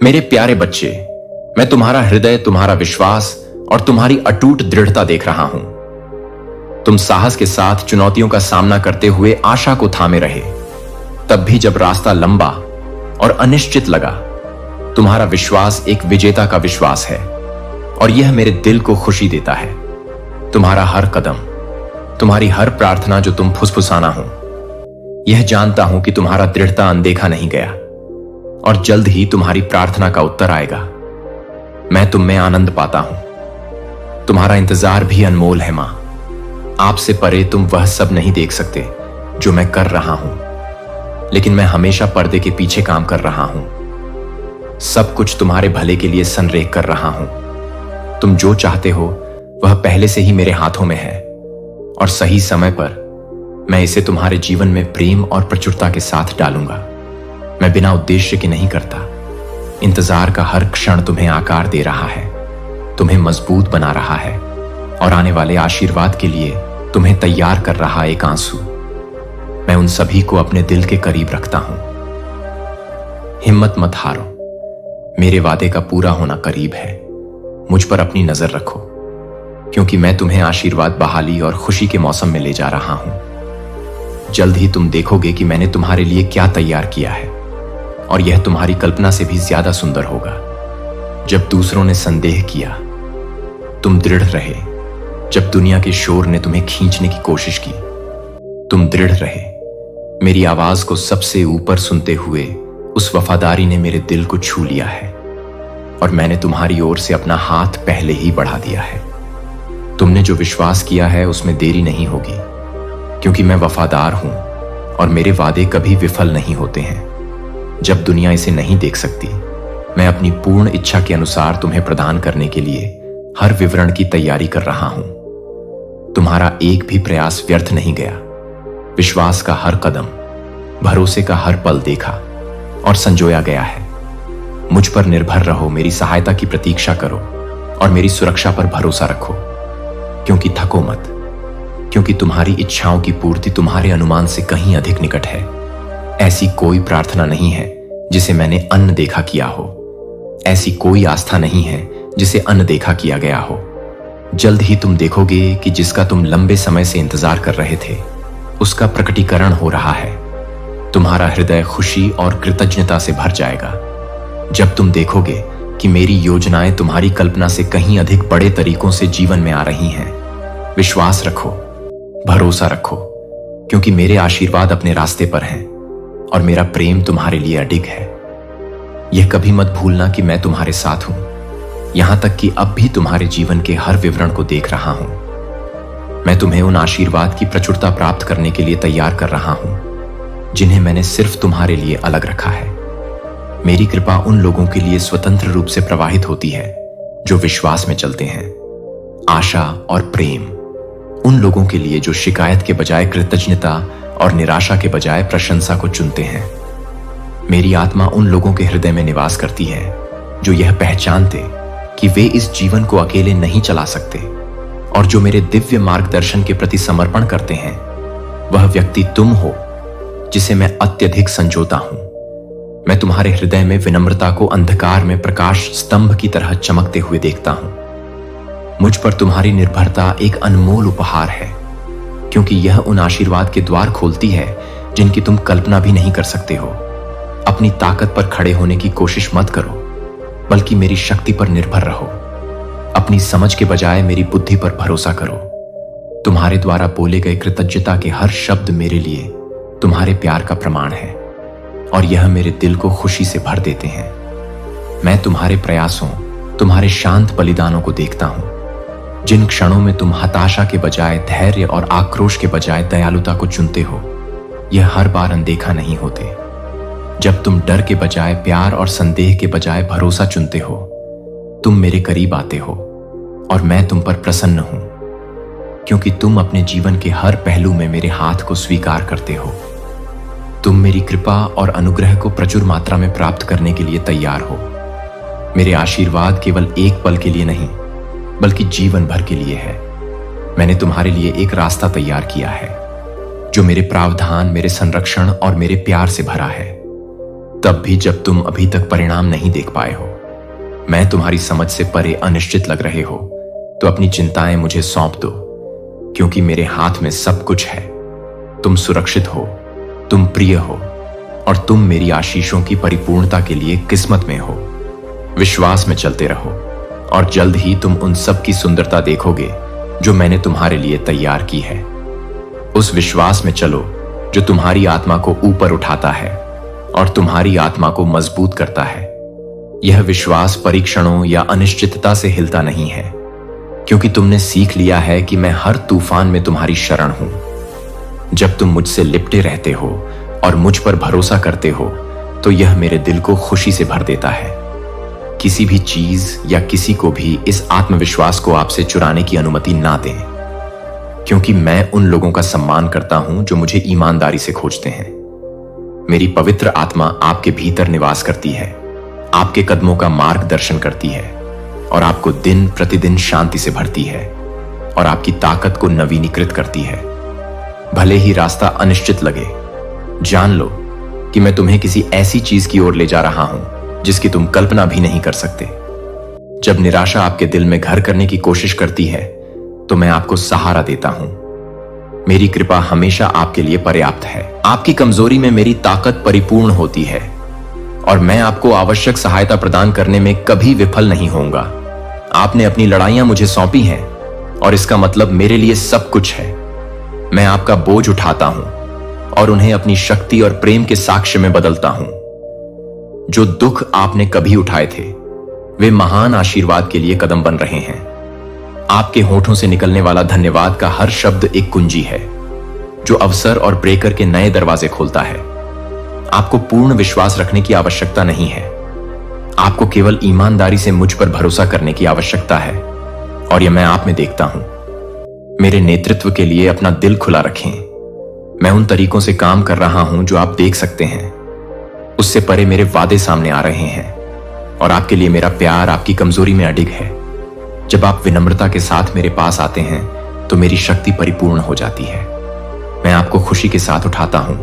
मेरे प्यारे बच्चे, मैं तुम्हारा हृदय, तुम्हारा विश्वास और तुम्हारी अटूट दृढ़ता देख रहा हूं। तुम साहस के साथ चुनौतियों का सामना करते हुए आशा को थामे रहे, तब भी जब रास्ता लंबा और अनिश्चित लगा। तुम्हारा विश्वास एक विजेता का विश्वास है और यह मेरे दिल को खुशी देता है। तुम्हारा हर कदम, तुम्हारी हर प्रार्थना जो तुम फुसफुसाना हो, यह जानता हूं कि तुम्हारा दृढ़ता अनदेखा नहीं गया और जल्द ही तुम्हारी प्रार्थना का उत्तर आएगा। मैं तुम में आनंद पाता हूं। तुम्हारा इंतजार भी अनमोल है मां। आपसे परे तुम वह सब नहीं देख सकते जो मैं कर रहा हूं, लेकिन मैं हमेशा पर्दे के पीछे काम कर रहा हूं। सब कुछ तुम्हारे भले के लिए संरेख कर रहा हूं। तुम जो चाहते हो वह पहले से ही मेरे हाथों में है और सही समय पर मैं इसे तुम्हारे जीवन में प्रेम और प्रचुरता के साथ डालूंगा। मैं बिना उद्देश्य के नहीं करता। इंतजार का हर क्षण तुम्हें आकार दे रहा है, तुम्हें मजबूत बना रहा है और आने वाले आशीर्वाद के लिए तुम्हें तैयार कर रहा एक आंसू। मैं उन सभी को अपने दिल के करीब रखता हूं। हिम्मत मत हारो, मेरे वादे का पूरा होना करीब है। मुझ पर अपनी नजर रखो, क्योंकि मैं तुम्हें आशीर्वाद, बहाली और खुशी के मौसम में ले जा रहा हूं। जल्द ही तुम देखोगे कि मैंने तुम्हारे लिए क्या तैयार किया है और यह तुम्हारी कल्पना से भी ज्यादा सुंदर होगा। जब दूसरों ने संदेह किया, तुम दृढ़ रहे। जब दुनिया के शोर ने तुम्हें खींचने की कोशिश की, तुम दृढ़ रहे। मेरी आवाज को सबसे ऊपर सुनते हुए उस वफादारी ने मेरे दिल को छू लिया है और मैंने तुम्हारी ओर से अपना हाथ पहले ही बढ़ा दिया है। तुमने जो विश्वास किया है उसमें देरी नहीं होगी, क्योंकि मैं वफादार हूं और मेरे वादे कभी विफल नहीं होते हैं। जब दुनिया इसे नहीं देख सकती, मैं अपनी पूर्ण इच्छा के अनुसार तुम्हें प्रदान करने के लिए हर विवरण की तैयारी कर रहा हूं। तुम्हारा एक भी प्रयास व्यर्थ नहीं गया। विश्वास का हर कदम, भरोसे का हर पल देखा और संजोया गया है। मुझ पर निर्भर रहो, मेरी सहायता की प्रतीक्षा करो और मेरी सुरक्षा पर भरोसा रखो। क्योंकि थको मत, क्योंकि तुम्हारी इच्छाओं की पूर्ति तुम्हारे अनुमान से कहीं अधिक निकट है। ऐसी कोई प्रार्थना नहीं है जिसे मैंने अनदेखा किया हो। ऐसी कोई आस्था नहीं है जिसे अनदेखा किया गया हो। जल्द ही तुम देखोगे कि जिसका तुम लंबे समय से इंतजार कर रहे थे, उसका प्रकटीकरण हो रहा है। तुम्हारा हृदय खुशी और कृतज्ञता से भर जाएगा जब तुम देखोगे कि मेरी योजनाएं तुम्हारी कल्पना से कहीं अधिक बड़े तरीकों से जीवन में आ रही हैं। विश्वास रखो, भरोसा रखो, क्योंकि मेरे आशीर्वाद अपने रास्ते पर हैं और मेरा प्रेम तुम्हारे लिए अडिग है। यह कभी मत भूलना कि मैं तुम्हारे साथ हूं, यहां तक कि अब भी तुम्हारे जीवन के हर विवरण को देख रहा हूं। मैं तुम्हें उन आशीर्वाद की प्रचुरता प्राप्त करने के लिए तैयार कर रहा हूं, जिन्हें मैंने सिर्फ तुम्हारे लिए अलग रखा है। मेरी कृपा उन लोगों के लिए स्वतंत्र रूप से प्रवाहित होती है जो विश्वास में चलते हैं। आशा और प्रेम उन लोगों के लिए जो शिकायत के बजाय कृतज्ञता और निराशा के बजाय प्रशंसा को चुनते हैं। मेरी आत्मा उन लोगों के हृदय में निवास करती है जो यह पहचानते कि वे इस जीवन को अकेले नहीं चला सकते और जो मेरे दिव्य मार्गदर्शन के प्रति समर्पण करते हैं। वह व्यक्ति तुम हो जिसे मैं अत्यधिक संजोता हूं। मैं तुम्हारे हृदय में विनम्रता को अंधकार में प्रकाश स्तंभ की तरह चमकते हुए देखता हूं। मुझ पर तुम्हारी निर्भरता एक अनमोल उपहार है, क्योंकि यह उन आशीर्वाद के द्वार खोलती है जिनकी तुम कल्पना भी नहीं कर सकते हो। अपनी ताकत पर खड़े होने की कोशिश मत करो, बल्कि मेरी शक्ति पर निर्भर रहो। अपनी समझ के बजाय मेरी बुद्धि पर भरोसा करो। तुम्हारे द्वारा बोले गए कृतज्ञता के हर शब्द मेरे लिए तुम्हारे प्यार का प्रमाण है और यह मेरे दिल को खुशी से भर देते हैं। मैं तुम्हारे प्रयासों, तुम्हारे शांत बलिदानों को देखता हूं। जिन क्षणों में तुम हताशा के बजाय धैर्य और आक्रोश के बजाय दयालुता को चुनते हो, यह हर बार अनदेखा नहीं होते। जब तुम डर के बजाय प्यार और संदेह के बजाय भरोसा चुनते हो, तुम मेरे करीब आते हो और मैं तुम पर प्रसन्न हूं, क्योंकि तुम अपने जीवन के हर पहलू में मेरे हाथ को स्वीकार करते हो। तुम मेरी कृपा और अनुग्रह को प्रचुर मात्रा में प्राप्त करने के लिए तैयार हो। मेरे आशीर्वाद केवल एक पल के लिए नहीं, बल्कि जीवन भर के लिए है। मैंने तुम्हारे लिए एक रास्ता तैयार किया है जो मेरे प्रावधान, मेरे संरक्षण और मेरे प्यार से भरा है। तब भी जब तुम अभी तक परिणाम नहीं देख पाए हो, मैं तुम्हारी समझ से परे अनिश्चित लग रहे हो, तो अपनी चिंताएं मुझे सौंप दो, क्योंकि मेरे हाथ में सब कुछ है। तुम सुरक्षित हो, तुम प्रिय हो, और तुम मेरी आशीषों की परिपूर्णता के लिए किस्मत में हो। विश्वास में चलते रहो, और जल्द ही तुम उन सब की सुंदरता देखोगे जो मैंने तुम्हारे लिए तैयार की है। उस विश्वास में चलो जो तुम्हारी आत्मा को ऊपर उठाता है और तुम्हारी आत्मा को मजबूत करता है। यह विश्वास परीक्षणों या अनिश्चितता से हिलता नहीं है, क्योंकि तुमने सीख लिया है कि मैं हर तूफान में तुम्हारी शरण हूं। जब तुम मुझसे लिपटे रहते हो और मुझ पर भरोसा करते हो, तो यह मेरे दिल को खुशी से भर देता है। किसी भी चीज या किसी को भी इस आत्मविश्वास को आपसे चुराने की अनुमति ना दें, क्योंकि मैं उन लोगों का सम्मान करता हूं जो मुझे ईमानदारी से खोजते हैं। मेरी पवित्र आत्मा आपके भीतर निवास करती है, आपके कदमों का मार्गदर्शन करती है, और आपको दिन प्रतिदिन शांति से भरती है और आपकी ताकत को नवीनीकृत करती है। भले ही रास्ता अनिश्चित लगे, जान लो कि मैं तुम्हें किसी ऐसी चीज की ओर ले जा रहा हूं जिसकी तुम कल्पना भी नहीं कर सकते। जब निराशा आपके दिल में घर करने की कोशिश करती है, तो मैं आपको सहारा देता हूं। मेरी कृपा हमेशा आपके लिए पर्याप्त है। आपकी कमजोरी में मेरी ताकत परिपूर्ण होती है, और मैं आपको आवश्यक सहायता प्रदान करने में कभी विफल नहीं होऊंगा। आपने अपनी लड़ाइयां मुझे सौंपी हैं, और इसका मतलब मेरे लिए सब कुछ है। मैं आपका बोझ उठाता हूं और उन्हें अपनी शक्ति और प्रेम के साक्ष्य में बदलता हूं। जो दुख आपने कभी उठाए थे, वे महान आशीर्वाद के लिए कदम बन रहे हैं। आपके होठों से निकलने वाला धन्यवाद का हर शब्द एक कुंजी है, जो अवसर और ब्रेकर के नए दरवाजे खोलता है। आपको पूर्ण विश्वास रखने की आवश्यकता नहीं है। आपको केवल ईमानदारी से मुझ पर भरोसा करने की आवश्यकता है, और यह मैं आप में देखता हूं। मेरे नेतृत्व के लिए अपना दिल खुला रखें। मैं उन तरीकों से काम कर रहा हूं जो आप देख सकते हैं। उससे परे मेरे वादे सामने आ रहे हैं, और आपके लिए मेरा प्यार आपकी कमजोरी में अडिग है। जब आप विनम्रता के साथ मेरे पास आते हैं, तो मेरी शक्ति परिपूर्ण हो जाती है। मैं आपको खुशी के साथ उठाता हूं,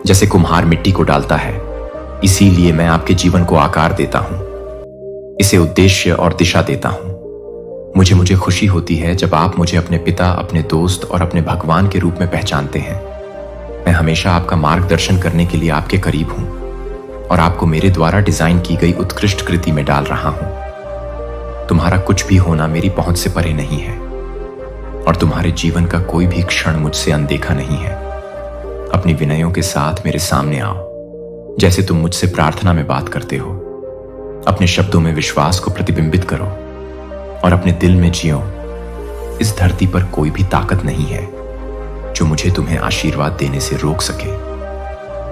जैसे कुम्हार मिट्टी को डालता है। इसीलिए मैं आपके जीवन को आकार देता हूं, इसे उद्देश्य और दिशा देता हूं। मुझे खुशी होती है जब आप मुझे अपने पिता, अपने दोस्त और अपने भगवान के रूप में पहचानते हैं। मैं हमेशा आपका मार्गदर्शन करने के लिए आपके करीब हूं, और आपको मेरे द्वारा डिजाइन की गई उत्कृष्ट कृति में डाल रहा हूं। तुम्हारा कुछ भी होना मेरी पहुंच से परे नहीं है, और तुम्हारे जीवन का कोई भी क्षण मुझसे अनदेखा नहीं है। अपनी विनयों के साथ मेरे सामने आओ, जैसे तुम मुझसे प्रार्थना में बात करते हो। अपने शब्दों में विश्वास को प्रतिबिंबित करो, और अपने दिल में जियो। इस धरती पर कोई भी ताकत नहीं है जो मुझे तुम्हें आशीर्वाद देने से रोक सके।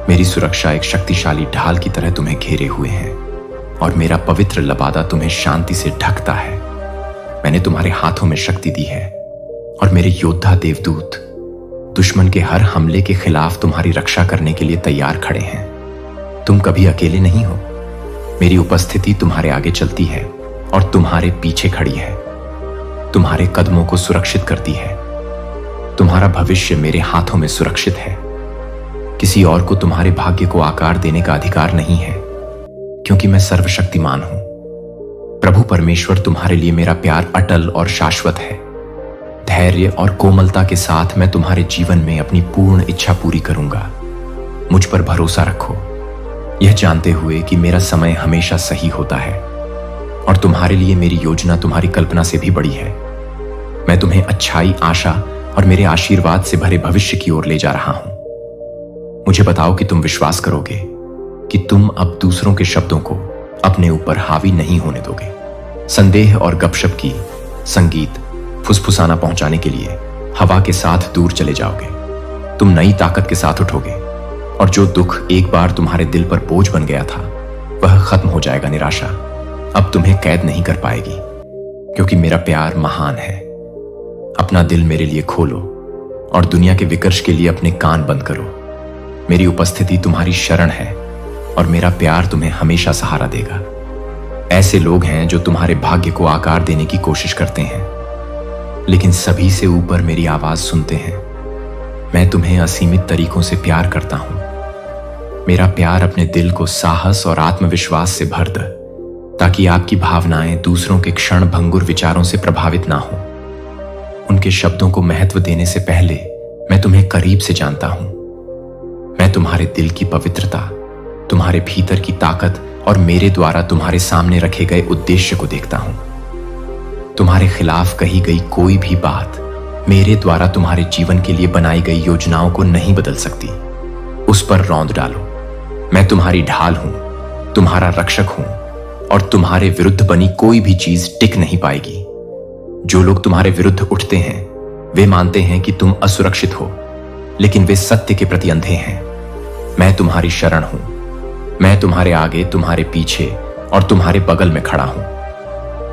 मेरी सुरक्षा एक शक्तिशाली ढाल की तरह तुम्हें घेरे हुए है, और मेरा पवित्र लबादा तुम्हें शांति से ढकता है। मैंने तुम्हारे हाथों में शक्ति दी है, और मेरे योद्धा देवदूत दुश्मन के हर हमले के खिलाफ तुम्हारी रक्षा करने के लिए तैयार खड़े हैं। तुम कभी अकेले नहीं हो। मेरी उपस्थिति तुम्हारे आगे चलती है और तुम्हारे पीछे खड़ी है। तुम्हारे कदमों को सुरक्षित करती है। तुम्हारा भविष्य मेरे हाथों में सुरक्षित है। किसी और को तुम्हारे भाग्य को आकार देने का अधिकार नहीं है, क्योंकि मैं सर्वशक्तिमान हूं। प्रभु परमेश्वर तुम्हारे लिए मेरा प्यार अटल और शाश्वत है। धैर्य और कोमलता के साथ मैं तुम्हारे जीवन में अपनी पूर्ण इच्छा पूरी करूंगा। मुझ पर भरोसा रखो, यह जानते हुए कि मेरा समय हमेशा सही होता है, और तुम्हारे लिए मेरी योजना तुम्हारी कल्पना से भी बड़ी है। मैं तुम्हें अच्छाई, आशा और मेरे आशीर्वाद से भरे भविष्य की ओर ले जा रहा हूं। मुझे बताओ कि तुम विश्वास करोगे कि तुम अब दूसरों के शब्दों को अपने ऊपर हावी नहीं होने दोगे। संदेह और गपशप की, संगीत, फुसफुसाना पहुंचाने के लिए हवा के साथ दूर चले जाओगे। तुम नई ताकत के साथ उठोगे, और जो दुख एक बार तुम्हारे दिल पर बोझ बन गया था, वह खत्म हो जाएगा। निराशा अब तुम्हें कैद नहीं कर पाएगी, क्योंकि मेरा प्यार महान है। अपना दिल मेरे लिए खोलो, और दुनिया के विकर्ष के लिए अपने कान बंद करो। मेरी उपस्थिति तुम्हारी शरण है, और मेरा प्यार तुम्हें हमेशा सहारा देगा। ऐसे लोग हैं जो तुम्हारे भाग्य को आकार देने की कोशिश करते हैं, लेकिन सभी से ऊपर मेरी आवाज सुनते हैं। मैं तुम्हें असीमित तरीकों से प्यार करता हूं। मेरा प्यार अपने दिल को साहस और आत्मविश्वास से भर दे, ताकि आपकी भावनाएं दूसरों के क्षण भंगुर विचारों से प्रभावित ना हो। उनके शब्दों को महत्व देने से पहले मैं तुम्हें करीब से जानता हूं। मैं तुम्हारे दिल की पवित्रता, तुम्हारे भीतर की ताकत और मेरे द्वारा तुम्हारे सामने रखे गए उद्देश्य को देखता हूं। तुम्हारे खिलाफ कही गई कोई भी बात मेरे द्वारा तुम्हारे जीवन के लिए बनाई गई योजनाओं को नहीं बदल सकती। उस पर रौंद डालो। मैं तुम्हारी ढाल हूं, तुम्हारा रक्षक हूं, और तुम्हारे विरुद्ध बनी कोई भी चीज टिक नहीं पाएगी। जो लोग तुम्हारे विरुद्ध उठते हैं वे मानते हैं कि तुम असुरक्षित हो, लेकिन वे सत्य के प्रति अंधे हैं। मैं तुम्हारी शरण हूं। मैं तुम्हारे आगे, तुम्हारे पीछे और तुम्हारे बगल में खड़ा हूं,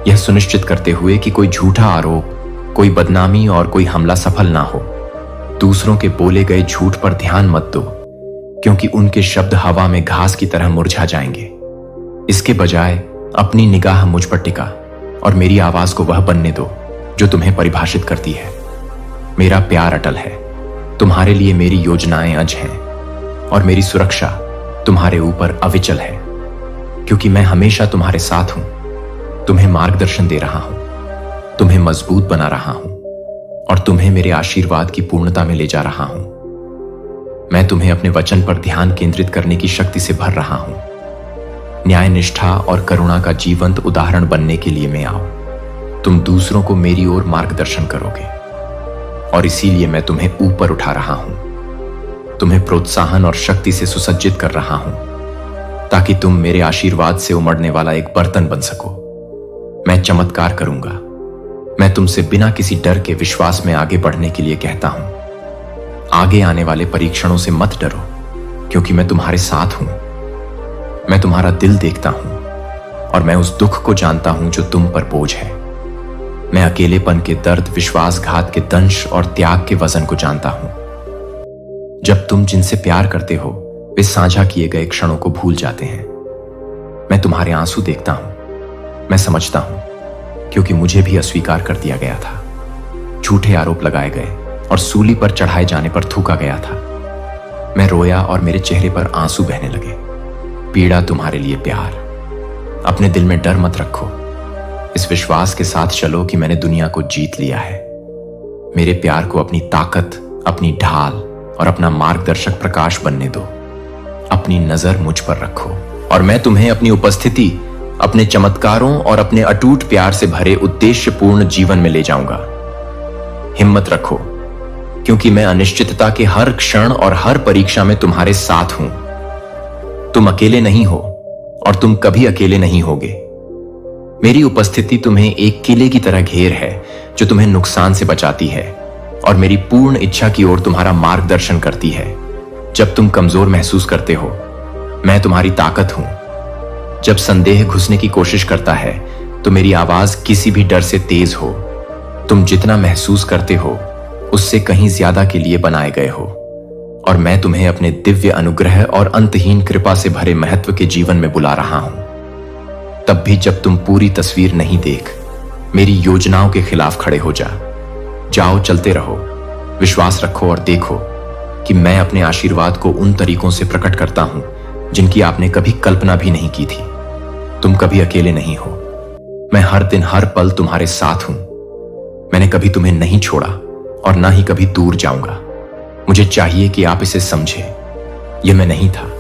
यह सुनिश्चित करते हुए कि कोई झूठा आरोप, कोई बदनामी और कोई हमला सफल ना हो। दूसरों के बोले गए झूठ पर ध्यान मत दो, क्योंकि उनके शब्द हवा में घास की तरह मुरझा जाएंगे। इसके बजाय अपनी निगाह मुझ पर टिका और मेरी आवाज को वह बनने दो जो तुम्हें परिभाषित करती है। मेरा प्यार अटल है, तुम्हारे लिए मेरी योजनाएं अज हैं, और मेरी सुरक्षा तुम्हारे ऊपर अविचल है, क्योंकि मैं हमेशा तुम्हारे साथ हूं, तुम्हें मार्गदर्शन दे रहा हूं, तुम्हें मजबूत बना रहा हूं और तुम्हें मेरे आशीर्वाद की पूर्णता में ले जा रहा हूं। मैं तुम्हें अपने वचन पर ध्यान केंद्रित करने की शक्ति से भर रहा हूं। न्याय, निष्ठा और करुणा का जीवंत उदाहरण बनने के लिए मैं आऊं। तुम दूसरों को मेरी ओर मार्गदर्शन करोगे, और इसीलिए मैं तुम्हें ऊपर उठा रहा हूं, तुम्हें प्रोत्साहन और शक्ति से सुसज्जित कर रहा हूं, ताकि तुम मेरे आशीर्वाद से उमड़ने वाला एक बर्तन बन सको। मैं चमत्कार करूंगा। मैं तुमसे बिना किसी डर के विश्वास में आगे बढ़ने के लिए कहता हूं। आगे आने वाले परीक्षणों से मत डरो, क्योंकि मैं तुम्हारे साथ हूं। मैं तुम्हारा दिल देखता हूं और मैं उस दुख को जानता हूं जो तुम पर बोझ है। मैं अकेलेपन के दर्द, विश्वासघात के दंश और त्याग के वजन को जानता हूं। जब तुम जिनसे प्यार करते हो वे साझा किए गए क्षणों को भूल जाते हैं। मैं तुम्हारे आंसू देखता हूं। मैं समझता हूं, क्योंकि मुझे भी अस्वीकार कर दिया गया था, झूठे आरोप लगाए गए और सूली पर चढ़ाए जाने पर थूका गया था। मैं रोया और मेरे चेहरे पर आंसू बहने लगे। पीड़ा तुम्हारे लिए प्यार। अपने दिल में डर मत रखो। इस विश्वास के साथ चलो कि मैंने दुनिया को जीत लिया है। मेरे प्यार को अपनी ताकत, अपनी ढाल और अपना मार्गदर्शक प्रकाश बनने दो। अपनी नजर मुझ पर रखो और मैं तुम्हें अपनी उपस्थिति, अपने चमत्कारों और अपने अटूट प्यार से भरे उद्देश्यपूर्ण जीवन में ले जाऊंगा। हिम्मत रखो, क्योंकि मैं अनिश्चितता के हर क्षण और हर परीक्षा में तुम्हारे साथ हूं। तुम अकेले नहीं हो और तुम कभी अकेले नहीं होगे। मेरी उपस्थिति तुम्हें एक किले की तरह घेर है जो तुम्हें नुकसान से बचाती है और मेरी पूर्ण इच्छा की ओर तुम्हारा मार्गदर्शन करती है। जब तुम कमजोर महसूस करते हो, मैं तुम्हारी ताकत हूं। जब संदेह घुसने की कोशिश करता है तो मेरी आवाज किसी भी डर से तेज हो। तुम जितना महसूस करते हो उससे कहीं ज्यादा के लिए बनाए गए हो, और मैं तुम्हें अपने दिव्य अनुग्रह और अंतहीन कृपा से भरे महत्व के जीवन में बुला रहा हूं। तब भी जब तुम पूरी तस्वीर नहीं देख, मेरी योजनाओं के खिलाफ खड़े हो जाओ, चलते रहो, विश्वास रखो और देखो कि मैं अपने आशीर्वाद को उन तरीकों से प्रकट करता हूं जिनकी आपने कभी कल्पना भी नहीं की थी। तुम कभी अकेले नहीं हो। मैं हर दिन हर पल तुम्हारे साथ हूं। मैंने कभी तुम्हें नहीं छोड़ा और ना ही कभी दूर जाऊंगा। मुझे चाहिए कि आप इसे समझें। यह मैं नहीं था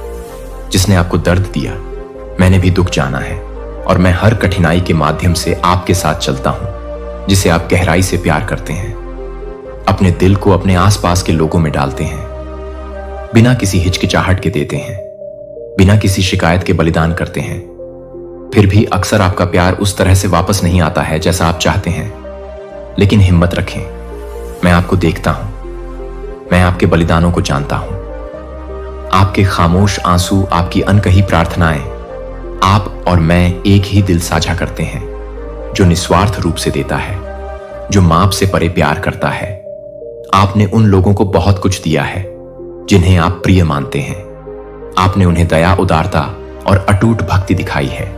जिसने आपको दर्द दिया। मैंने भी दुख जाना है और मैं हर कठिनाई के माध्यम से आपके साथ चलता हूं, जिसे आप गहराई से प्यार करते हैं। अपने दिल को अपने आसपास के लोगों में डालते हैं, बिना किसी हिचकिचाहट के देते हैं, बिना किसी शिकायत के बलिदान करते हैं। फिर भी अक्सर आपका प्यार उस तरह से वापस नहीं आता है जैसा आप चाहते हैं। लेकिन हिम्मत रखें, मैं आपको देखता हूं। मैं आपके बलिदानों को जानता हूं। आपके खामोश आंसू, आपकी अनकही प्रार्थनाएं। आप और मैं एक ही दिल साझा करते हैं, जो निस्वार्थ रूप से देता है, जो माप से परे प्यार करता है। आपने उन लोगों को बहुत कुछ दिया है जिन्हें आप प्रिय मानते हैं। आपने उन्हें दया, उदारता और अटूट भक्ति दिखाई है।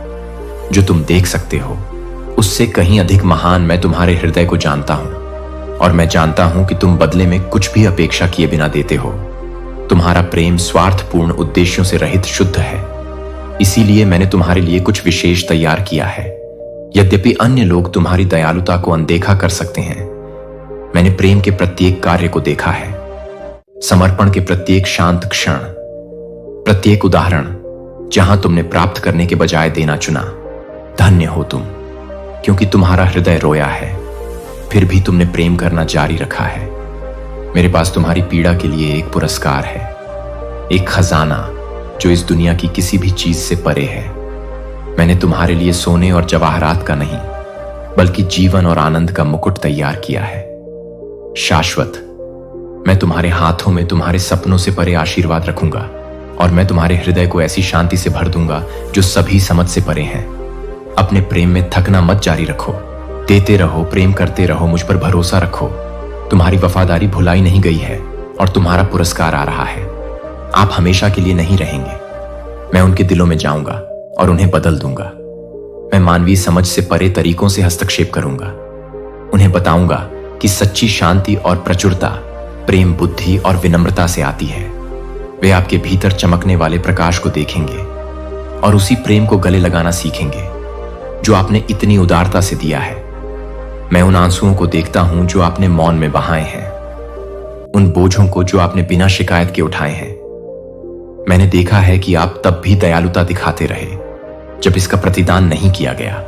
जो तुम देख सकते हो उससे कहीं अधिक महान मैं तुम्हारे हृदय को जानता हूं, और मैं जानता हूं कि तुम बदले में कुछ भी अपेक्षा किए बिना देते हो। तुम्हारा प्रेम स्वार्थपूर्ण उद्देश्यों से रहित शुद्ध है। इसीलिए मैंने तुम्हारे लिए कुछ विशेष तैयार किया है। यद्यपि अन्य लोग तुम्हारी दयालुता को अनदेखा कर सकते हैं, मैंने प्रेम के प्रत्येक कार्य को देखा है। समर्पण के प्रत्येक शांत क्षण, प्रत्येक उदाहरण जहां तुमने प्राप्त करने के बजाय देना चुना। धन्य हो तुम, क्योंकि तुम्हारा हृदय रोया है, फिर भी तुमने प्रेम करना जारी रखा है। मेरे पास तुम्हारी पीड़ा के लिए एक पुरस्कार है, एक खजाना जो इस दुनिया की किसी भी चीज से परे है। मैंने तुम्हारे लिए सोने और जवाहरात का नहीं, बल्कि जीवन और आनंद का मुकुट तैयार किया है। शाश्वत, मैं तुम्हारे हाथों में तुम्हारे सपनों से परे आशीर्वाद रखूंगा, और मैं तुम्हारे हृदय को ऐसी शांति से भर दूंगा जो सभी समझ से परे हैं। अपने प्रेम में थकना मत, जारी रखो, देते रहो, प्रेम करते रहो, मुझ पर भरोसा रखो। तुम्हारी वफादारी भुलाई नहीं गई है और तुम्हारा पुरस्कार आ रहा है। आप हमेशा के लिए नहीं रहेंगे। मैं उनके दिलों में जाऊंगा और उन्हें बदल दूंगा। मैं मानवीय समझ से परे तरीकों से हस्तक्षेप करूंगा। उन्हें बताऊंगा कि सच्ची शांति और प्रचुरता प्रेम, बुद्धि और विनम्रता से आती है। वे आपके भीतर चमकने वाले प्रकाश को देखेंगे और उसी प्रेम को गले लगाना सीखेंगे जो आपने इतनी उदारता से दिया है। मैं उन आंसुओं को देखता हूं जो आपने मौन में बहाए हैं, उन बोझों को जो आपने बिना शिकायत के उठाए हैं। मैंने देखा है कि आप तब भी दयालुता दिखाते रहे जब इसका प्रतिदान नहीं किया गया,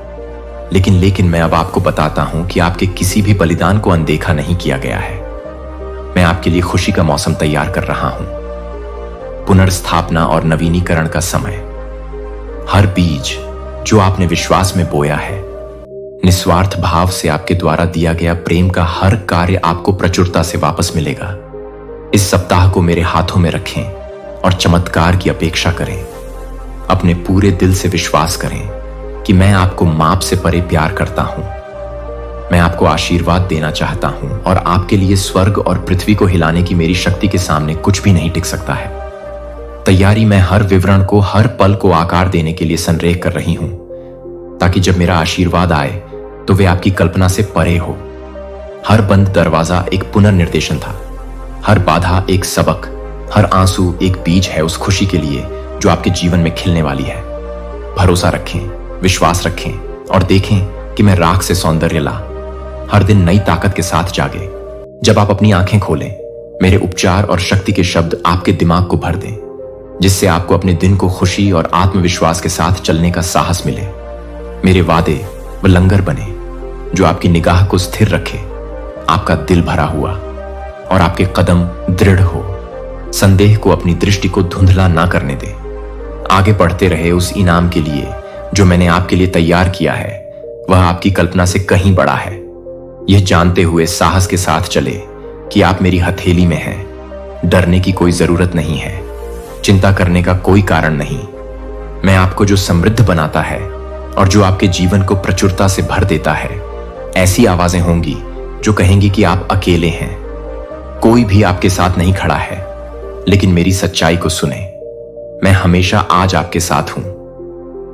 लेकिन मैं अब आपको बताता हूं कि आपके किसी भी बलिदान को अनदेखा नहीं किया गया है। मैं आपके लिए खुशी का मौसम तैयार कर रहा हूं, पुनर्स्थापना और नवीनीकरण का समय। हर बीज जो आपने विश्वास में बोया है, निस्वार्थ भाव से आपके द्वारा दिया गया प्रेम का हर कार्य आपको प्रचुरता से वापस मिलेगा। इस सप्ताह को मेरे हाथों में रखें और चमत्कार की अपेक्षा करें। अपने पूरे दिल से विश्वास करें कि मैं आपको माप से परे प्यार करता हूं। मैं आपको आशीर्वाद देना चाहता हूं और आपके लिए स्वर्ग और पृथ्वी को हिलाने की मेरी शक्ति के सामने कुछ भी नहीं टिक सकता है। तैयारी में हर विवरण को, हर पल को आकार देने के लिए संरेख कर रही हूं, ताकि जब मेरा आशीर्वाद आए तो वे आपकी कल्पना से परे हो। हर बंद दरवाजा एक पुनर्निर्देशन था, हर बाधा एक सबक, हर आंसू एक बीज है उस खुशी के लिए जो आपके जीवन में खिलने वाली है। भरोसा रखें, विश्वास रखें और देखें कि मैं राख से सौंदर्य ला हर दिन नई ताकत के साथ जागे। जब आप अपनी आंखें खोलें, मेरे उपचार और शक्ति के शब्द आपके दिमाग को भर दें, जिससे आपको अपने दिन को खुशी और आत्मविश्वास के साथ चलने का साहस मिले। मेरे वादे व लंगर बने जो आपकी निगाह को स्थिर रखे, आपका दिल भरा हुआ और आपके कदम दृढ़ हो। संदेह को अपनी दृष्टि को धुंधला ना करने दे। आगे बढ़ते रहे उस इनाम के लिए जो मैंने आपके लिए तैयार किया है। वह आपकी कल्पना से कहीं बड़ा है। यह जानते हुए साहस के साथ चले कि आप मेरी हथेली में हैं। डरने की कोई जरूरत नहीं है, चिंता करने का कोई कारण नहीं। मैं आपको जो समृद्ध बनाता है और जो आपके जीवन को प्रचुरता से भर देता है, ऐसी आवाजें होंगी जो कहेंगी कि आप अकेले हैं, कोई भी आपके साथ नहीं खड़ा है। लेकिन मेरी सच्चाई को सुने, मैं हमेशा आज आपके साथ हूं।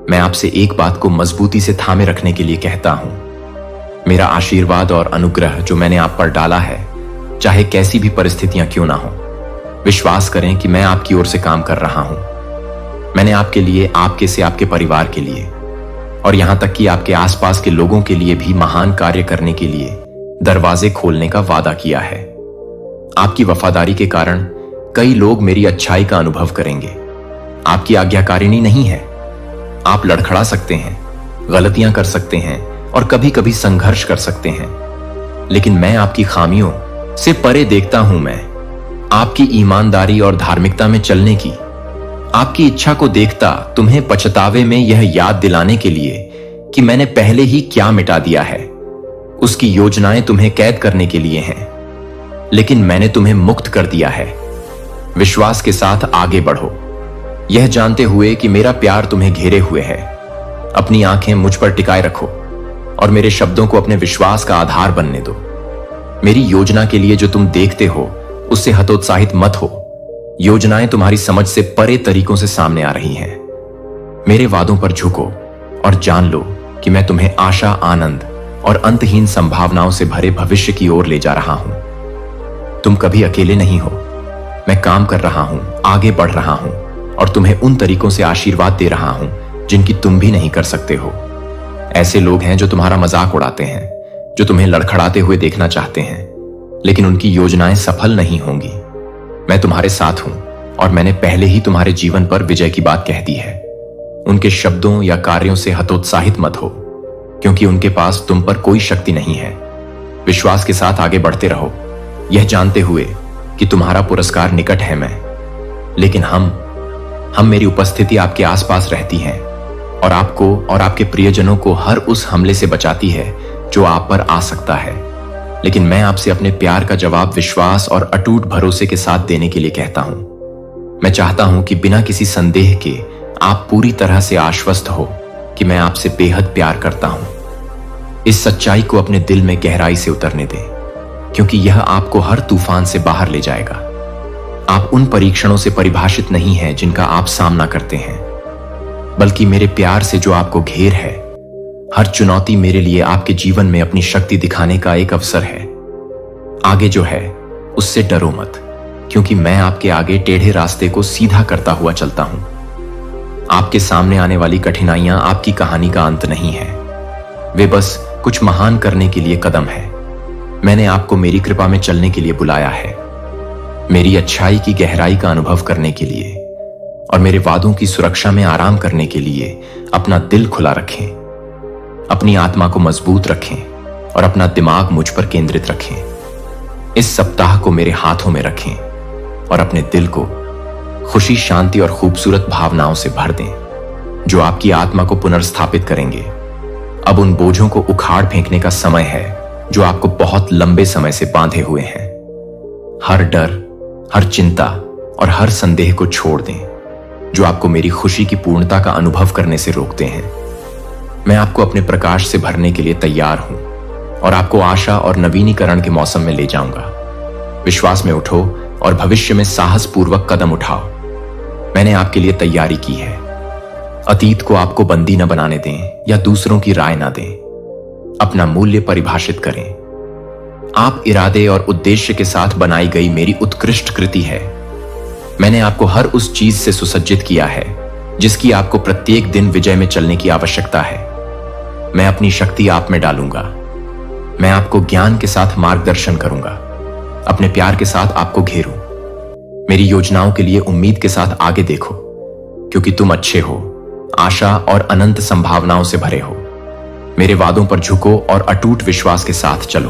मैं आपसे एक बात को मजबूती से थामे रखने के लिए कहता हूं। मेरा आशीर्वाद और अनुग्रह जो मैंने आप पर डाला है, चाहे कैसी भी परिस्थितियां क्यों ना हो, विश्वास करें कि मैं आपकी ओर से काम कर रहा हूं। मैंने आपके लिए, आपके से आपके परिवार के लिए और यहां तक कि आपके आसपास के लोगों के लिए भी महान कार्य करने के लिए दरवाजे खोलने का वादा किया है। आपकी वफादारी के कारण कई लोग मेरी अच्छाई का अनुभव करेंगे। आपकी आज्ञाकारिणी नहीं है। आप लड़खड़ा सकते हैं, गलतियां कर सकते हैं और कभी कभी संघर्ष कर सकते हैं, लेकिन मैं आपकी खामियों से परे देखता हूं। मैं आपकी ईमानदारी और धार्मिकता में चलने की आपकी इच्छा को देखता, तुम्हें पछतावे में यह याद दिलाने के लिए कि मैंने पहले ही क्या मिटा दिया है। उसकी योजनाएं तुम्हें कैद करने के लिए हैं, लेकिन मैंने तुम्हें मुक्त कर दिया है। विश्वास के साथ आगे बढ़ो, यह जानते हुए कि मेरा प्यार तुम्हें घेरे हुए है। अपनी आंखें मुझ पर टिकाए रखो और मेरे शब्दों को अपने विश्वास का आधार बनने दो। मेरी योजना के लिए जो तुम देखते हो उससे हतोत्साहित मत हो। योजनाएं तुम्हारी समझ से परे तरीकों से सामने आ रही हैं। मेरे वादों पर झुको और जान लो कि मैं तुम्हें आशा, आनंद और अंतहीन संभावनाओं से भरे भविष्य की ओर ले जा रहा हूं। तुम कभी अकेले नहीं हो। मैं काम कर रहा हूं, आगे बढ़ रहा हूं और तुम्हें उन तरीकों से आशीर्वाद दे रहा हूं जिनकी तुम भी नहीं कर सकते हो। ऐसे लोग हैं जो तुम्हारा मजाक उड़ाते हैं, जो तुम्हें लड़खड़ाते हुए देखना चाहते हैं, लेकिन उनकी योजनाएं सफल नहीं होंगी। मैं तुम्हारे साथ हूं और मैंने पहले ही तुम्हारे जीवन पर विजय की बात कह दी है। उनके शब्दों या कार्यों से हतोत्साहित मत हो, क्योंकि उनके पास तुम पर कोई शक्ति नहीं है। विश्वास के साथ आगे बढ़ते रहो, यह जानते हुए कि तुम्हारा पुरस्कार निकट है। लेकिन हम मेरी उपस्थिति आपके आसपास रहती हैं और आपको और आपके प्रियजनों को हर उस हमले से बचाती है जो आप पर आ सकता है। लेकिन मैं आपसे अपने प्यार का जवाब विश्वास और अटूट भरोसे के साथ देने के लिए कहता हूं। मैं चाहता हूं कि बिना किसी संदेह के आप पूरी तरह से आश्वस्त हो कि मैं आपसे बेहद प्यार करता हूं। इस सच्चाई को अपने दिल में गहराई से उतरने दें, क्योंकि यह आपको हर तूफान से बाहर ले जाएगा। आप उन परीक्षणों से परिभाषित नहीं हैं जिनका आप सामना करते हैं, बल्कि मेरे प्यार से जो आपको घेर है। हर चुनौती मेरे लिए आपके जीवन में अपनी शक्ति दिखाने का एक अवसर है। आगे जो है उससे डरो मत, क्योंकि मैं आपके आगे टेढ़े रास्ते को सीधा करता हुआ चलता हूं। आपके सामने आने वाली कठिनाइयां आपकी कहानी का अंत नहीं है, वे बस कुछ महान करने के लिए कदम है। मैंने आपको मेरी कृपा में चलने के लिए बुलाया है, मेरी अच्छाई की गहराई का अनुभव करने के लिए और मेरे वादों की सुरक्षा में आराम करने के लिए। अपना दिल खुला रखें, अपनी आत्मा को मजबूत रखें और अपना दिमाग मुझ पर केंद्रित रखें। इस सप्ताह को मेरे हाथों में रखें और अपने दिल को खुशी, शांति और खूबसूरत भावनाओं से भर दें, जो आपकी आत्मा को पुनर्स्थापित करेंगे। अब उन बोझों को उखाड़ फेंकने का समय है जो आपको बहुत लंबे समय से बांधे हुए हैं। हर डर, हर चिंता और हर संदेह को छोड़ दें, जो आपको मेरी खुशी की पूर्णता का अनुभव करने से रोकते हैं। मैं आपको अपने प्रकाश से भरने के लिए तैयार हूं और आपको आशा और नवीनीकरण के मौसम में ले जाऊंगा। विश्वास में उठो और भविष्य में साहसपूर्वक कदम उठाओ। मैंने आपके लिए तैयारी की है। अतीत को आपको बंदी न बनाने दें या दूसरों की राय न दें। अपना मूल्य परिभाषित करें। आप इरादे और उद्देश्य के साथ बनाई गई मेरी उत्कृष्ट कृति है। मैंने आपको हर उस चीज से सुसज्जित किया है जिसकी आपको प्रत्येक दिन विजय में चलने की आवश्यकता है। मैं अपनी शक्ति आप में डालूंगा। मैं आपको ज्ञान के साथ मार्गदर्शन करूंगा, अपने प्यार के साथ आपको घेरूं। मेरी योजनाओं के लिए उम्मीद के साथ आगे देखो, क्योंकि तुम अच्छे हो, आशा और अनंत संभावनाओं से भरे हो। मेरे वादों पर झुको और अटूट विश्वास के साथ चलो।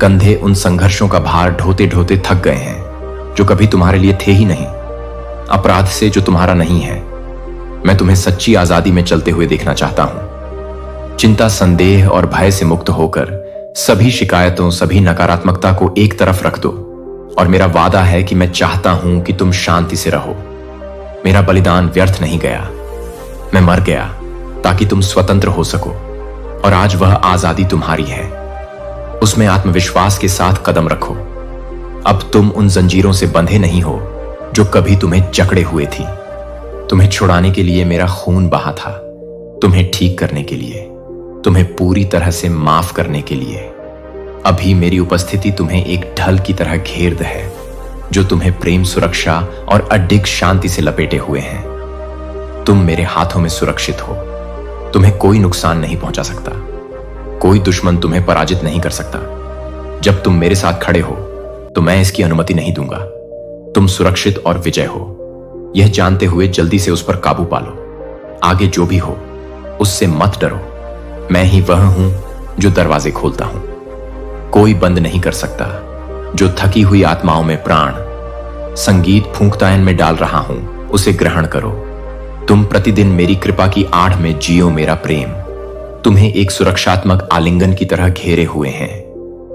कंधे उन संघर्षों का भार ढोते ढोते थक गए हैं जो कभी तुम्हारे लिए थे ही नहीं, अपराध से जो तुम्हारा नहीं है। मैं तुम्हें सच्ची आजादी में चलते हुए देखना चाहता हूं। चिंता, संदेह और भय से मुक्त होकर सभी शिकायतों, सभी नकारात्मकता को एक तरफ रख दो। और मेरा वादा है कि मैं चाहता हूं कि तुम शांति से रहो। मेरा बलिदान व्यर्थ नहीं गया। मैं मर गया ताकि तुम स्वतंत्र हो सको, और आज वह आजादी तुम्हारी है। उसमें आत्मविश्वास के साथ कदम रखो। अब तुम उन जंजीरों से बंधे नहीं हो जो कभी तुम्हें जकड़े हुए थी। तुम्हें छुड़ाने के लिए मेरा खून बहा था, तुम्हें ठीक करने के लिए, तुम्हें पूरी तरह से माफ करने के लिए। अभी मेरी उपस्थिति तुम्हें एक ढल की तरह घेर है जो तुम्हें प्रेम, सुरक्षा और अडिग शांति से लपेटे हुए हैं। तुम मेरे हाथों में सुरक्षित हो। तुम्हें कोई नुकसान नहीं पहुंचा सकता। कोई दुश्मन तुम्हें पराजित नहीं कर सकता। जब तुम मेरे साथ खड़े हो तो मैं इसकी अनुमति नहीं दूंगा। तुम सुरक्षित और विजय हो, यह जानते हुए जल्दी से उस पर काबू पालो। आगे जो भी हो उससे मत डरो। मैं ही वह हूं जो दरवाजे खोलता हूं। कोई बंद नहीं कर सकता। जो थकी हुई आत्माओं में प्राण संगीत फूंकतायन में डाल रहा हूं, उसे ग्रहण करो। तुम प्रतिदिन मेरी कृपा की आड़ में जियो मेरा प्रेम। तुम्हें एक सुरक्षात्मक आलिंगन की तरह घेरे हुए हैं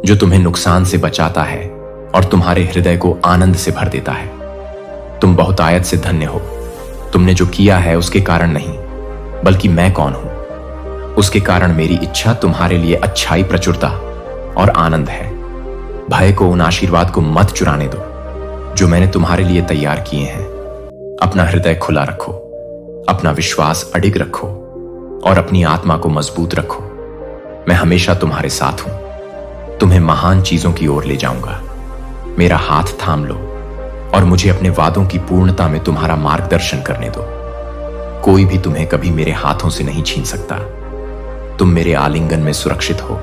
जो तुम्हें नुकसान से बचाता है और तुम्हारे हृदय को आनंद से भर देता है। तुम बहुतायत से धन्य हो। तुमने जो किया है उसके कारण नहीं, बल्कि मैं कौन हूं उसके कारण मेरी इच्छा तुम्हारे लिए अच्छाई, प्रचुरता और आनंद है। भय को, उन आशीर्वाद को मत चुराने दो जो मैंने तुम्हारे लिए तैयार किए हैं। अपना हृदय खुला रखो, अपना विश्वास अडिग रखो और अपनी आत्मा को मजबूत रखो। मैं हमेशा तुम्हारे साथ हूं। तुम्हें महान चीजों की ओर ले जाऊंगा। मेरा हाथ थाम लो और मुझे अपने वादों की पूर्णता में तुम्हारा मार्गदर्शन करने दो। कोई भी तुम्हें कभी मेरे हाथों से नहीं छीन सकता। तुम मेरे आलिंगन में सुरक्षित हो,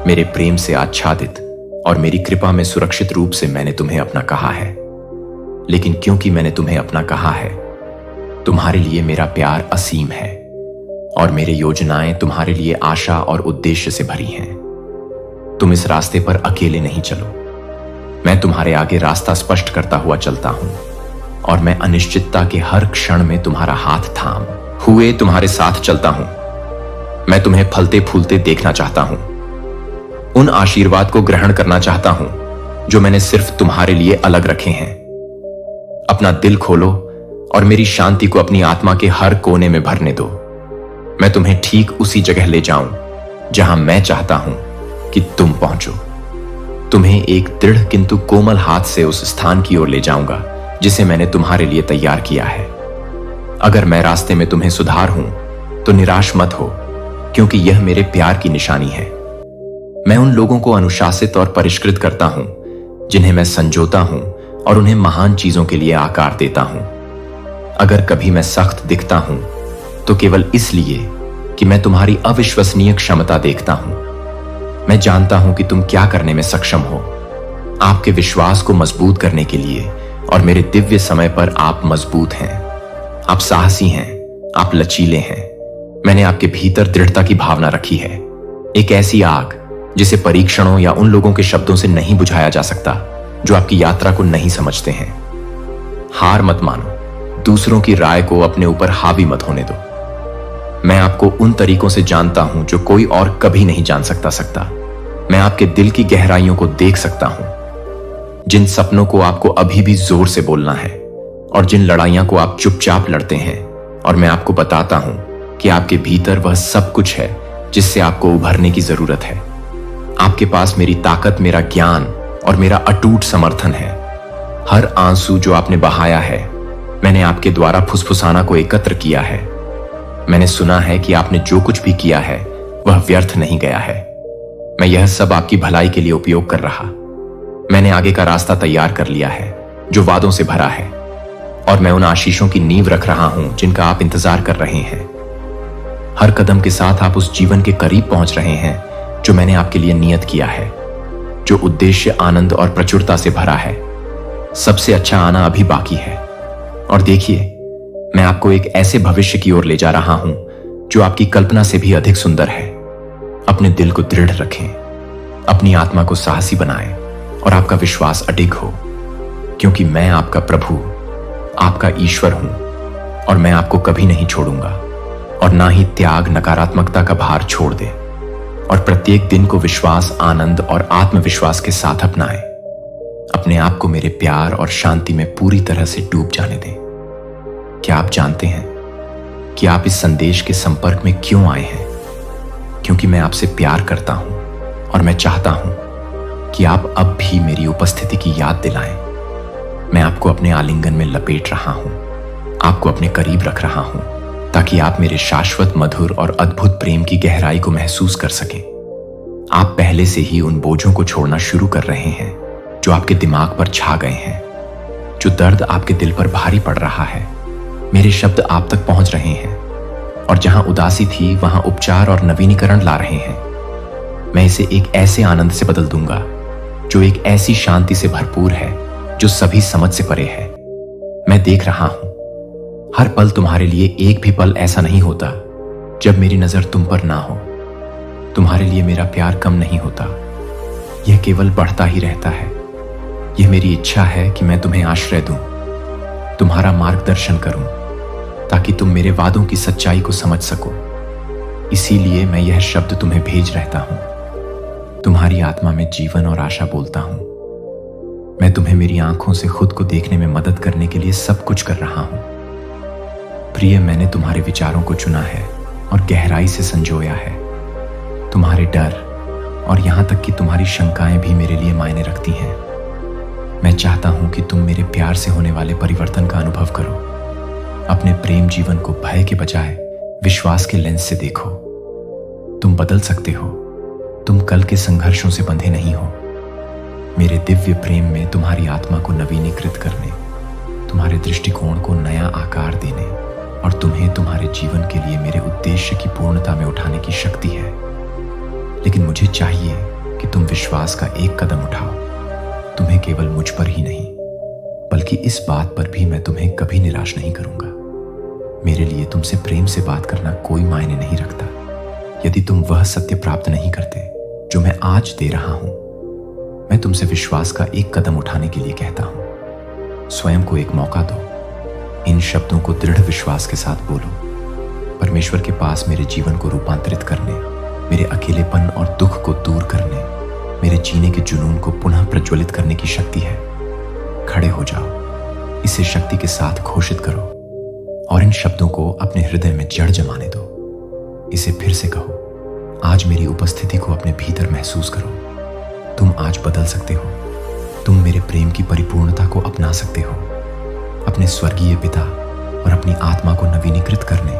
मेरे प्रेम से आच्छादित और मेरी कृपा में सुरक्षित रूप से मैंने तुम्हें अपना कहा है। लेकिन क्योंकि मैंने तुम्हें अपना कहा है, तुम्हारे लिए मेरा प्यार असीम है और मेरी योजनाएं तुम्हारे लिए आशा और उद्देश्य से भरी हैं। तुम इस रास्ते पर अकेले नहीं चलो, मैं तुम्हारे आगे रास्ता स्पष्ट करता हुआ चलता हूं और मैं अनिश्चितता के हर क्षण में तुम्हारा हाथ थाम हुए तुम्हारे साथ चलता हूं। मैं तुम्हें फलते फूलते देखना चाहता हूं, उन आशीर्वाद को ग्रहण करना चाहता हूं जो मैंने सिर्फ तुम्हारे लिए अलग रखे हैं। अपना दिल खोलो और मेरी शांति को अपनी आत्मा के हर कोने में भरने दो। मैं तुम्हें ठीक उसी जगह ले जाऊं जहां मैं चाहता हूं कि तुम पहुंचो। तुम्हें एक दृढ़ किंतु कोमल हाथ से उस स्थान की ओर ले जाऊंगा जिसे मैंने तुम्हारे लिए तैयार किया है। अगर मैं रास्ते में तुम्हें सुधार हूं तो निराश मत हो, क्योंकि यह मेरे प्यार की निशानी है। मैं उन लोगों को अनुशासित और परिष्कृत करता हूं जिन्हें मैं संजोता हूं और उन्हें महान चीजों के लिए आकार देता हूं। अगर कभी मैं सख्त दिखता हूं तो केवल इसलिए कि मैं तुम्हारी अविश्वसनीय क्षमता देखता हूं। मैं जानता हूं कि तुम क्या करने में सक्षम हो। आपके विश्वास को मजबूत करने के लिए और मेरे दिव्य समय पर आप मजबूत हैं। आप साहसी हैं, आप लचीले हैं। मैंने आपके भीतर दृढ़ता की भावना रखी है, एक ऐसी आग जिसे परीक्षणों या उन लोगों के शब्दों से नहीं बुझाया जा सकता जो आपकी यात्रा को नहीं समझते हैं। हार मत मानो, दूसरों की राय को अपने ऊपर हावी मत होने दो। मैं आपको उन तरीकों से जानता हूं जो कोई और कभी नहीं जान सकता। मैं आपके दिल की गहराइयों को देख सकता हूं, जिन सपनों को आपको अभी भी जोर से बोलना है और जिन लड़ाइयां को आप चुपचाप लड़ते हैं। और मैं आपको बताता हूं कि आपके भीतर वह सब कुछ है जिससे आपको उभरने की जरूरत है। आपके पास मेरी ताकत, मेरा ज्ञान और मेरा अटूट समर्थन है। हर आंसू जो आपने बहाया है, मैंने आपके द्वारा फुसफुसाना को एकत्र किया है। मैंने सुना है कि आपने जो कुछ भी किया है वह व्यर्थ नहीं गया है। मैं यह सब आपकी भलाई के लिए उपयोग कर रहा। मैंने आगे का रास्ता तैयार कर लिया है जो वादों से भरा है, और मैं उन आशीषों की नींव रख रहा हूं जिनका आप इंतजार कर रहे हैं। हर कदम के साथ आप उस जीवन के करीब पहुंच रहे हैं जो मैंने आपके लिए नियत किया है, जो उद्देश्य, आनंद और प्रचुरता से भरा है। सबसे अच्छा आना अभी बाकी है। और देखिए, मैं आपको एक ऐसे भविष्य की ओर ले जा रहा हूं जो आपकी कल्पना से भी अधिक सुंदर है। अपने दिल को दृढ़ रखें, अपनी आत्मा को साहसी बनाएं और आपका विश्वास अडिग हो, क्योंकि मैं आपका प्रभु, आपका ईश्वर हूं और मैं आपको कभी नहीं छोड़ूंगा। और ना ही त्याग, नकारात्मकता का भार छोड़ दे, और प्रत्येक दिन को विश्वास, आनंद और आत्मविश्वास के साथ अपनाएं। अपने आप को मेरे प्यार और शांति में पूरी तरह से डूब जाने दें। क्या आप जानते हैं कि आप इस संदेश के संपर्क में क्यों आए हैं? क्योंकि मैं आपसे प्यार करता हूं और मैं चाहता हूं कि आप अब भी मेरी उपस्थिति की याद दिलाएं। मैं आपको अपने आलिंगन में लपेट रहा हूं, आपको अपने करीब रख रहा हूं, ताकि आप मेरे शाश्वत, मधुर और अद्भुत प्रेम की गहराई को महसूस कर सकें। आप पहले से ही उन बोझों को छोड़ना शुरू कर रहे हैं जो आपके दिमाग पर छा गए हैं, जो दर्द आपके दिल पर भारी पड़ रहा है। मेरे शब्द आप तक पहुंच रहे हैं, और जहां उदासी थी वहां उपचार और नवीनीकरण ला रहे हैं। मैं इसे एक ऐसे आनंद से बदल दूंगा जो एक ऐसी शांति से भरपूर है जो सभी समझ से परे है। मैं देख रहा हूं, हर पल तुम्हारे लिए एक भी पल ऐसा नहीं होता जब मेरी नजर तुम पर ना हो। तुम्हारे लिए मेरा प्यार कम नहीं होता, यह केवल बढ़ता ही रहता है। यह मेरी इच्छा है कि मैं तुम्हें आश्रय दूं, तुम्हारा मार्गदर्शन करूं, ताकि तुम मेरे वादों की सच्चाई को समझ सको। इसीलिए मैं यह शब्द तुम्हें भेज रहता हूं। तुम्हारी आत्मा में जीवन और आशा बोलता हूं। मैं तुम्हें मेरी आंखों से खुद को देखने में मदद करने के लिए सब कुछ कर रहा हूं। प्रिय, मैंने तुम्हारे विचारों को चुना है और गहराई से संजोया है। तुम्हारे डर और यहां तक कि तुम्हारी शंकाएं भी मेरे लिए मायने रखती हैं। मैं चाहता हूं कि तुम मेरे प्यार से होने वाले परिवर्तन का अनुभव करो। अपने प्रेम जीवन को भय के बजाय विश्वास के लेंस से देखो। तुम बदल सकते हो। तुम कल के संघर्षों से बंधे नहीं हो। मेरे दिव्य प्रेम में तुम्हारी आत्मा को नवीनीकृत करने, तुम्हारे दृष्टिकोण को नया आकार देने और तुम्हें तुम्हारे जीवन के लिए मेरे उद्देश्य की पूर्णता में उठाने की शक्ति है। लेकिन मुझे चाहिए कि तुम विश्वास का एक कदम उठाओ। तुम्हें केवल मुझ पर ही नहीं, बल्कि इस बात पर भी मैं तुम्हें कभी निराश नहीं करूंगा। मेरे लिए तुमसे प्रेम से बात करना कोई मायने नहीं रखता यदि तुम वह सत्य प्राप्त नहीं करते जो मैं आज दे रहा हूं। मैं तुमसे विश्वास का एक कदम उठाने के लिए कहता हूं। स्वयं को एक मौका दो। इन शब्दों को दृढ़ विश्वास के साथ बोलो। परमेश्वर के पास मेरे जीवन को रूपांतरित करने, मेरे अकेलेपन और दुख को दूर करने, मेरे जीने के जुनून को पुनः प्रज्वलित करने की शक्ति है। खड़े हो जाओ, इसे शक्ति के साथ घोषित करो और इन शब्दों को अपने हृदय में जड़ जमाने दो। इसे फिर से कहो, आज मेरी उपस्थिति को अपने भीतर महसूस करो। तुम आज बदल सकते हो। तुम मेरे प्रेम की परिपूर्णता को अपना सकते हो। अपने स्वर्गीय पिता और अपनी आत्मा को नवीनीकृत करने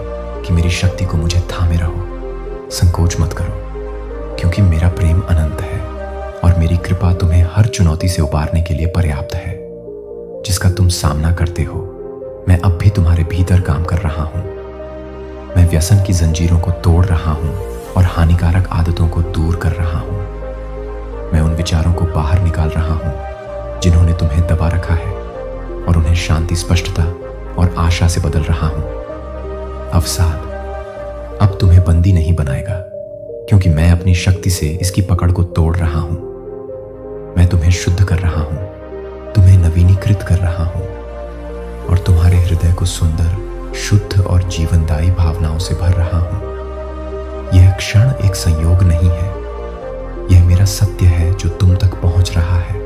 कि मेरी शक्ति को मुझे थामे रहो। संकोच मत करो, क्योंकि मेरा प्रेम अनंत है और मेरी कृपा तुम्हें हर चुनौती से उबारने के लिए पर्याप्त है। जिसका तुम सामना करते हो, मैं अब भी तुम्हारे भीतर काम कर रहा हूं। मैं व्यसन की जंजीरों को तोड़ रहा हूं और हानिकारक आदतों को दूर कर रहा हूं। मैं उन विचारों को बाहर निकाल रहा हूं जिन्होंने तुम्हें दबा रखा है और उन्हें शांति, स्पष्टता और आशा से बदल रहा हूं। अवसाद अब तुम्हें बंदी नहीं बनाएगा, क्योंकि मैं अपनी शक्ति से इसकी पकड़ को तोड़ रहा हूं। मैं तुम्हें शुद्ध कर रहा हूं, तुम्हें नवीनीकृत कर रहा हूं और तुम्हारे हृदय को सुंदर, शुद्ध और जीवनदायी भावनाओं से भर रहा हूं। यह क्षण एक संयोग नहीं है, यह मेरा सत्य है जो तुम तक पहुंच रहा है।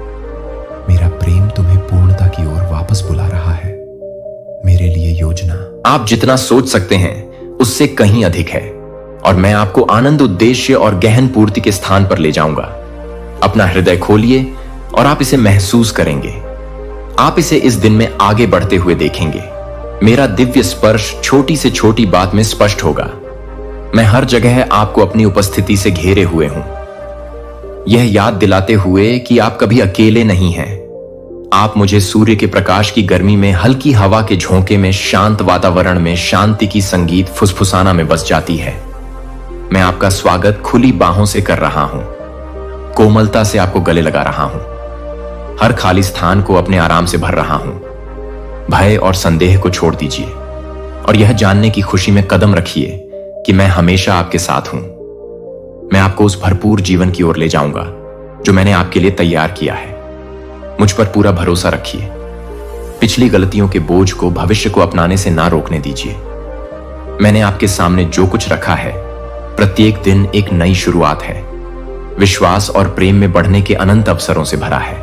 मेरा प्रेम तुम्हें पूर्णता की ओर वापस बुला रहा है। मेरे लिए योजना आप जितना सोच सकते हैं उससे कहीं अधिक है और मैं आपको आनंद, उद्देश्य और गहन पूर्ति के स्थान पर ले जाऊंगा। अपना हृदय खोलिए और आप इसे महसूस करेंगे। आप इसे इस दिन में आगे बढ़ते हुए देखेंगे। मेरा दिव्य स्पर्श छोटी से छोटी बात में स्पष्ट होगा। मैं हर जगह आपको अपनी उपस्थिति से घेरे हुए हूं, यह याद दिलाते हुए कि आप कभी अकेले नहीं हैं। आप मुझे सूर्य के प्रकाश की गर्मी में, हल्की हवा के झोंके में, शांत वातावरण में शांति की संगीत फुसफुसाना में बस जाती है। मैं आपका स्वागत खुली बाहों से कर रहा हूं, कोमलता से आपको गले लगा रहा हूं, हर खाली स्थान को अपने आराम से भर रहा हूं। भय और संदेह को छोड़ दीजिए और यह जानने की खुशी में कदम रखिए कि मैं हमेशा आपके साथ हूं। मैं आपको उस भरपूर जीवन की ओर ले जाऊंगा जो मैंने आपके लिए तैयार किया है। मुझ पर पूरा भरोसा रखिए। पिछली गलतियों के बोझ को, भविष्य को अपनाने से ना रोकने दीजिए। मैंने आपके सामने जो कुछ रखा है, प्रत्येक दिन एक नई शुरुआत है। विश्वास और प्रेम में बढ़ने के अनंत अवसरों से भरा है।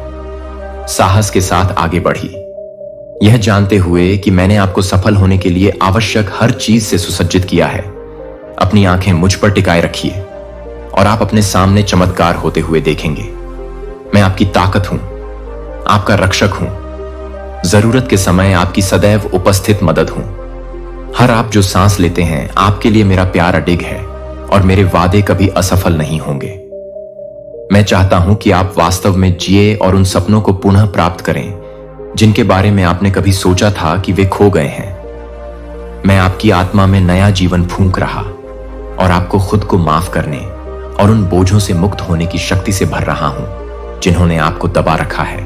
साहस के साथ आगे बढ़ी, यह जानते हुए कि मैंने आपको सफल होने के लिए आवश्यक हर चीज से सुसज्जित किया है। अपनी आंखें मुझ पर टिकाए रखिए और आप अपने सामने चमत्कार होते हुए देखेंगे। मैं आपकी ताकत हूं, आपका रक्षक हूं, जरूरत के समय आपकी सदैव उपस्थित मदद हूं। हर आप जो सांस लेते हैं, आपके लिए मेरा प्यार अडिग है और मेरे वादे कभी असफल नहीं होंगे। मैं चाहता हूं कि आप वास्तव में जिए और उन सपनों को पुनः प्राप्त करें जिनके बारे में आपने कभी सोचा था कि वे खो गए हैं। मैं आपकी आत्मा में नया जीवन फूंक रहा और आपको खुद को माफ करने और उन बोझों से मुक्त होने की शक्ति से भर रहा हूं जिन्होंने आपको दबा रखा है।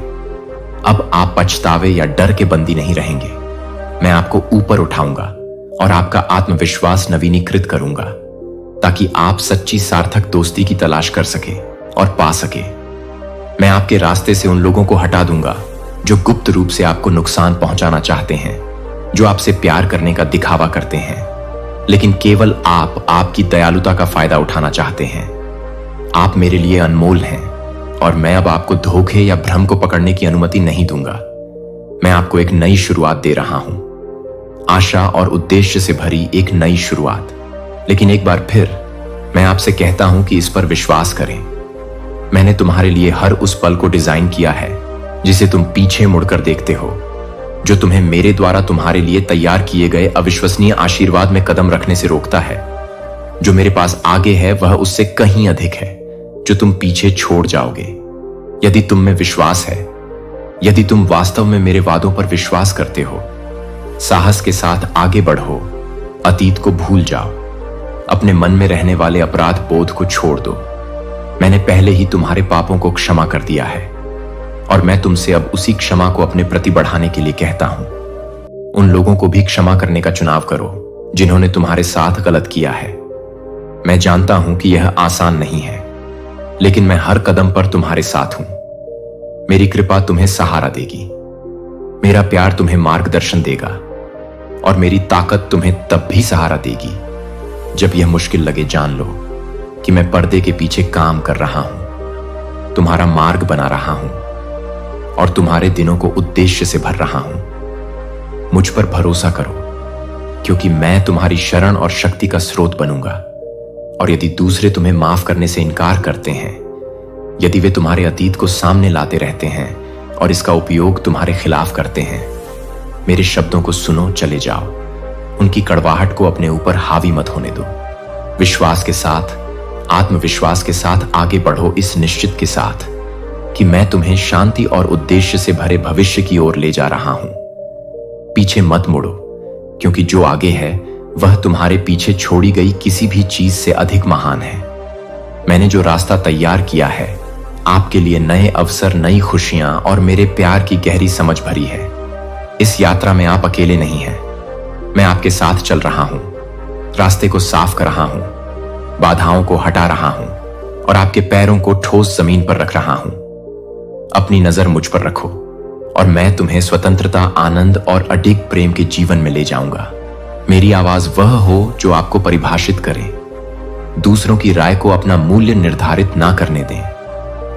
अब आप पछतावे या डर के बंदी नहीं रहेंगे। मैं आपको ऊपर उठाऊंगा और आपका आत्मविश्वास नवीनीकृत करूंगा ताकि आप सच्ची, सार्थक दोस्ती की तलाश कर सके और पा सके। मैं आपके रास्ते से उन लोगों को हटा दूंगा जो गुप्त रूप से आपको नुकसान पहुंचाना चाहते हैं, जो आपसे प्यार करने का दिखावा करते हैं, लेकिन केवल आपकी दयालुता का फायदा उठाना चाहते हैं। आप मेरे लिए अनमोल हैं और मैं अब आपको धोखे या भ्रम को पकड़ने की अनुमति नहीं दूंगा। मैं आपको एक नई शुरुआत दे रहा हूं, आशा और उद्देश्य से भरी एक नई शुरुआत। लेकिन एक बार फिर मैं आपसे कहता हूं कि इस पर विश्वास करें। मैंने तुम्हारे लिए हर उस पल को डिजाइन किया है जिसे तुम पीछे मुड़कर देखते हो, जो तुम्हें मेरे द्वारा तुम्हारे लिए तैयार किए गए अविश्वसनीय आशीर्वाद में कदम रखने से रोकता है। जो मेरे पास आगे है वह उससे कहीं अधिक है जो तुम पीछे छोड़ जाओगे। यदि तुम में विश्वास है, यदि तुम वास्तव में मेरे वादों पर विश्वास करते हो, साहस के साथ आगे बढ़ो, अतीत को भूल जाओ, अपने मन में रहने वाले अपराध बोध को छोड़ दो। मैंने पहले ही तुम्हारे पापों को क्षमा कर दिया है और मैं तुमसे अब उसी क्षमा को अपने प्रति बढ़ाने के लिए कहता हूं। उन लोगों को भी क्षमा करने का चुनाव करो जिन्होंने तुम्हारे साथ गलत किया है। मैं जानता हूं कि यह आसान नहीं है, लेकिन मैं हर कदम पर तुम्हारे साथ हूं। मेरी कृपा तुम्हें सहारा देगी, मेरा प्यार तुम्हें मार्गदर्शन देगा और मेरी ताकत तुम्हें तब भी सहारा देगी जब यह मुश्किल लगे। जान लो कि मैं पर्दे के पीछे काम कर रहा हूं, तुम्हारा मार्ग बना रहा हूं और तुम्हारे दिनों को उद्देश्य से भर रहा हूं। मुझ पर भरोसा करो, क्योंकि मैं तुम्हारी शरण और शक्ति का स्रोत बनूंगा। और यदि दूसरे तुम्हें माफ करने से इनकार करते हैं, यदि वे तुम्हारे अतीत को सामने लाते रहते हैं और इसका उपयोग तुम्हारे खिलाफ करते हैं, मेरे शब्दों को सुनो, चले जाओ। उनकी कड़वाहट को अपने ऊपर हावी मत होने दो। विश्वास के साथ, आत्मविश्वास के साथ आगे बढ़ो, इस निश्चित के साथ कि मैं तुम्हें शांति और उद्देश्य से भरे भविष्य की ओर ले जा रहा हूं। पीछे मत मुड़ो, क्योंकि जो आगे है वह तुम्हारे पीछे छोड़ी गई किसी भी चीज से अधिक महान है। मैंने जो रास्ता तैयार किया है, आपके लिए नए अवसर, नई खुशियां और मेरे प्यार की गहरी समझ भरी है। इस यात्रा में आप अकेले नहीं हैं, मैं आपके साथ चल रहा हूं, रास्ते को साफ कर रहा हूं, बाधाओं को हटा रहा हूं और आपके पैरों को ठोस जमीन पर रख रहा हूं। अपनी नजर मुझ पर रखो और मैं तुम्हें स्वतंत्रता, आनंद और अडिग प्रेम के जीवन में ले जाऊंगा। मेरी आवाज वह हो जो आपको परिभाषित करे, दूसरों की राय को अपना मूल्य निर्धारित ना करने दें।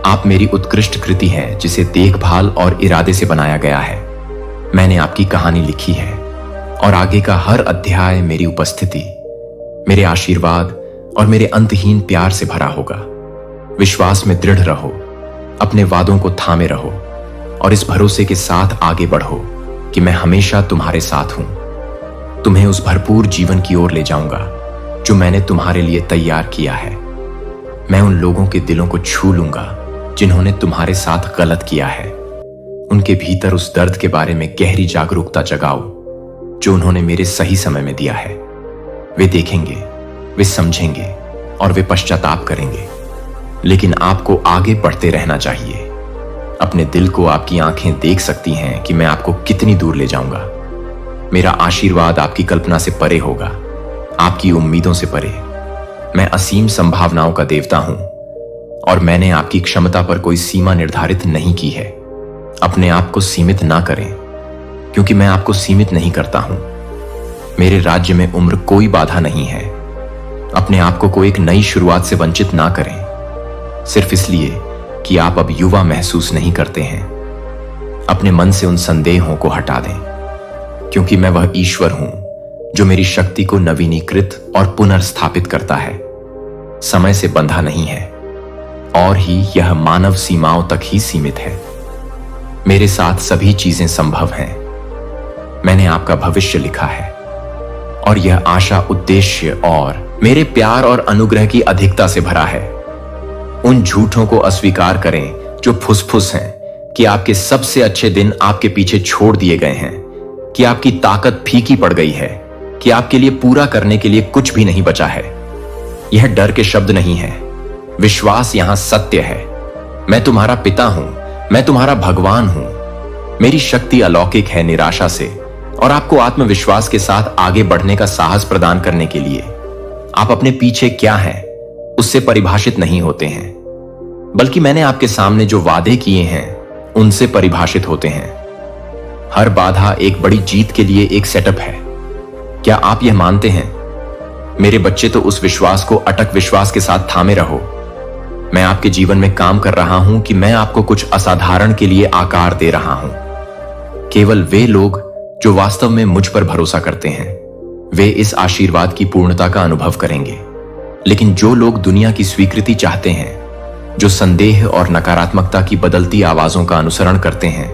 आप मेरी उत्कृष्ट कृति है जिसे देखभाल और इरादे से बनाया गया है। मैंने आपकी कहानी लिखी है और आगे का हर अध्याय मेरी उपस्थिति, मेरे आशीर्वाद और मेरे अंतहीन प्यार से भरा होगा। विश्वास में दृढ़ रहो, अपने वादों को थामे रहो और इस भरोसे के साथ आगे बढ़ो कि मैं हमेशा तुम्हारे साथ हूं। तुम्हें उस भरपूर जीवन की ओर ले जाऊंगा जो मैंने तुम्हारे लिए तैयार किया है। मैं उन लोगों के दिलों को छू लूंगा जिन्होंने तुम्हारे साथ गलत किया है। उनके भीतर उस दर्द के बारे में गहरी जागरूकता जगाओ जो उन्होंने मेरे सही समय में दिया है। वे देखेंगे, वे समझेंगे और वे पश्चाताप करेंगे, लेकिन आपको आगे बढ़ते रहना चाहिए। अपने दिल को आपकी आंखें देख सकती हैं कि मैं आपको कितनी दूर ले जाऊंगा। मेरा आशीर्वाद आपकी कल्पना से परे होगा, आपकी उम्मीदों से परे। मैं असीम संभावनाओं का देवता हूं और मैंने आपकी क्षमता पर कोई सीमा निर्धारित नहीं की है। अपने आप को सीमित ना करें, क्योंकि मैं आपको सीमित नहीं करता हूं। मेरे राज्य में उम्र कोई बाधा नहीं है। अपने आप को एक नई शुरुआत से वंचित ना करें, सिर्फ इसलिए कि आप अब युवा महसूस नहीं करते हैं। अपने मन से उन संदेहों को हटा दें, क्योंकि मैं वह ईश्वर हूं जो मेरी शक्ति को नवीनीकृत और पुनर्स्थापित करता है। समय से बंधा नहीं है और ही यह मानव सीमाओं तक ही सीमित है। मेरे साथ सभी चीजें संभव हैं। मैंने आपका भविष्य लिखा है और यह आशा, उद्देश्य और मेरे प्यार और अनुग्रह की अधिकता से भरा है। उन झूठों को अस्वीकार करें जो फुसफुस हैं कि आपके सबसे अच्छे दिन आपके पीछे छोड़ दिए गए हैं, कि आपकी ताकत फीकी पड़ गई है, कि आपके लिए पूरा करने के लिए कुछ भी नहीं बचा है। यह डर के शब्द नहीं है, विश्वास यहां सत्य है। मैं तुम्हारा पिता हूं, मैं तुम्हारा भगवान हूं। मेरी शक्ति अलौकिक है निराशा से और आपको आत्मविश्वास के साथ आगे बढ़ने का साहस प्रदान करने के लिए। आप अपने पीछे क्या हैं उससे परिभाषित नहीं होते हैं, बल्कि मैंने आपके सामने जो वादे किए हैं उनसे परिभाषित होते हैं। हर बाधा एक बड़ी जीत के लिए एक सेटअप है। क्या आप यह मानते हैं? मेरे बच्चे, तो उस विश्वास को अटक विश्वास के साथ थामे रहो। मैं आपके जीवन में काम कर रहा हूं कि मैं आपको कुछ असाधारण के लिए आकार दे रहा हूं। केवल वे लोग जो वास्तव में मुझ पर भरोसा करते हैं, वे इस आशीर्वाद की पूर्णता का अनुभव करेंगे। लेकिन जो लोग दुनिया की स्वीकृति चाहते हैं, जो संदेह और नकारात्मकता की बदलती आवाजों का अनुसरण करते हैं,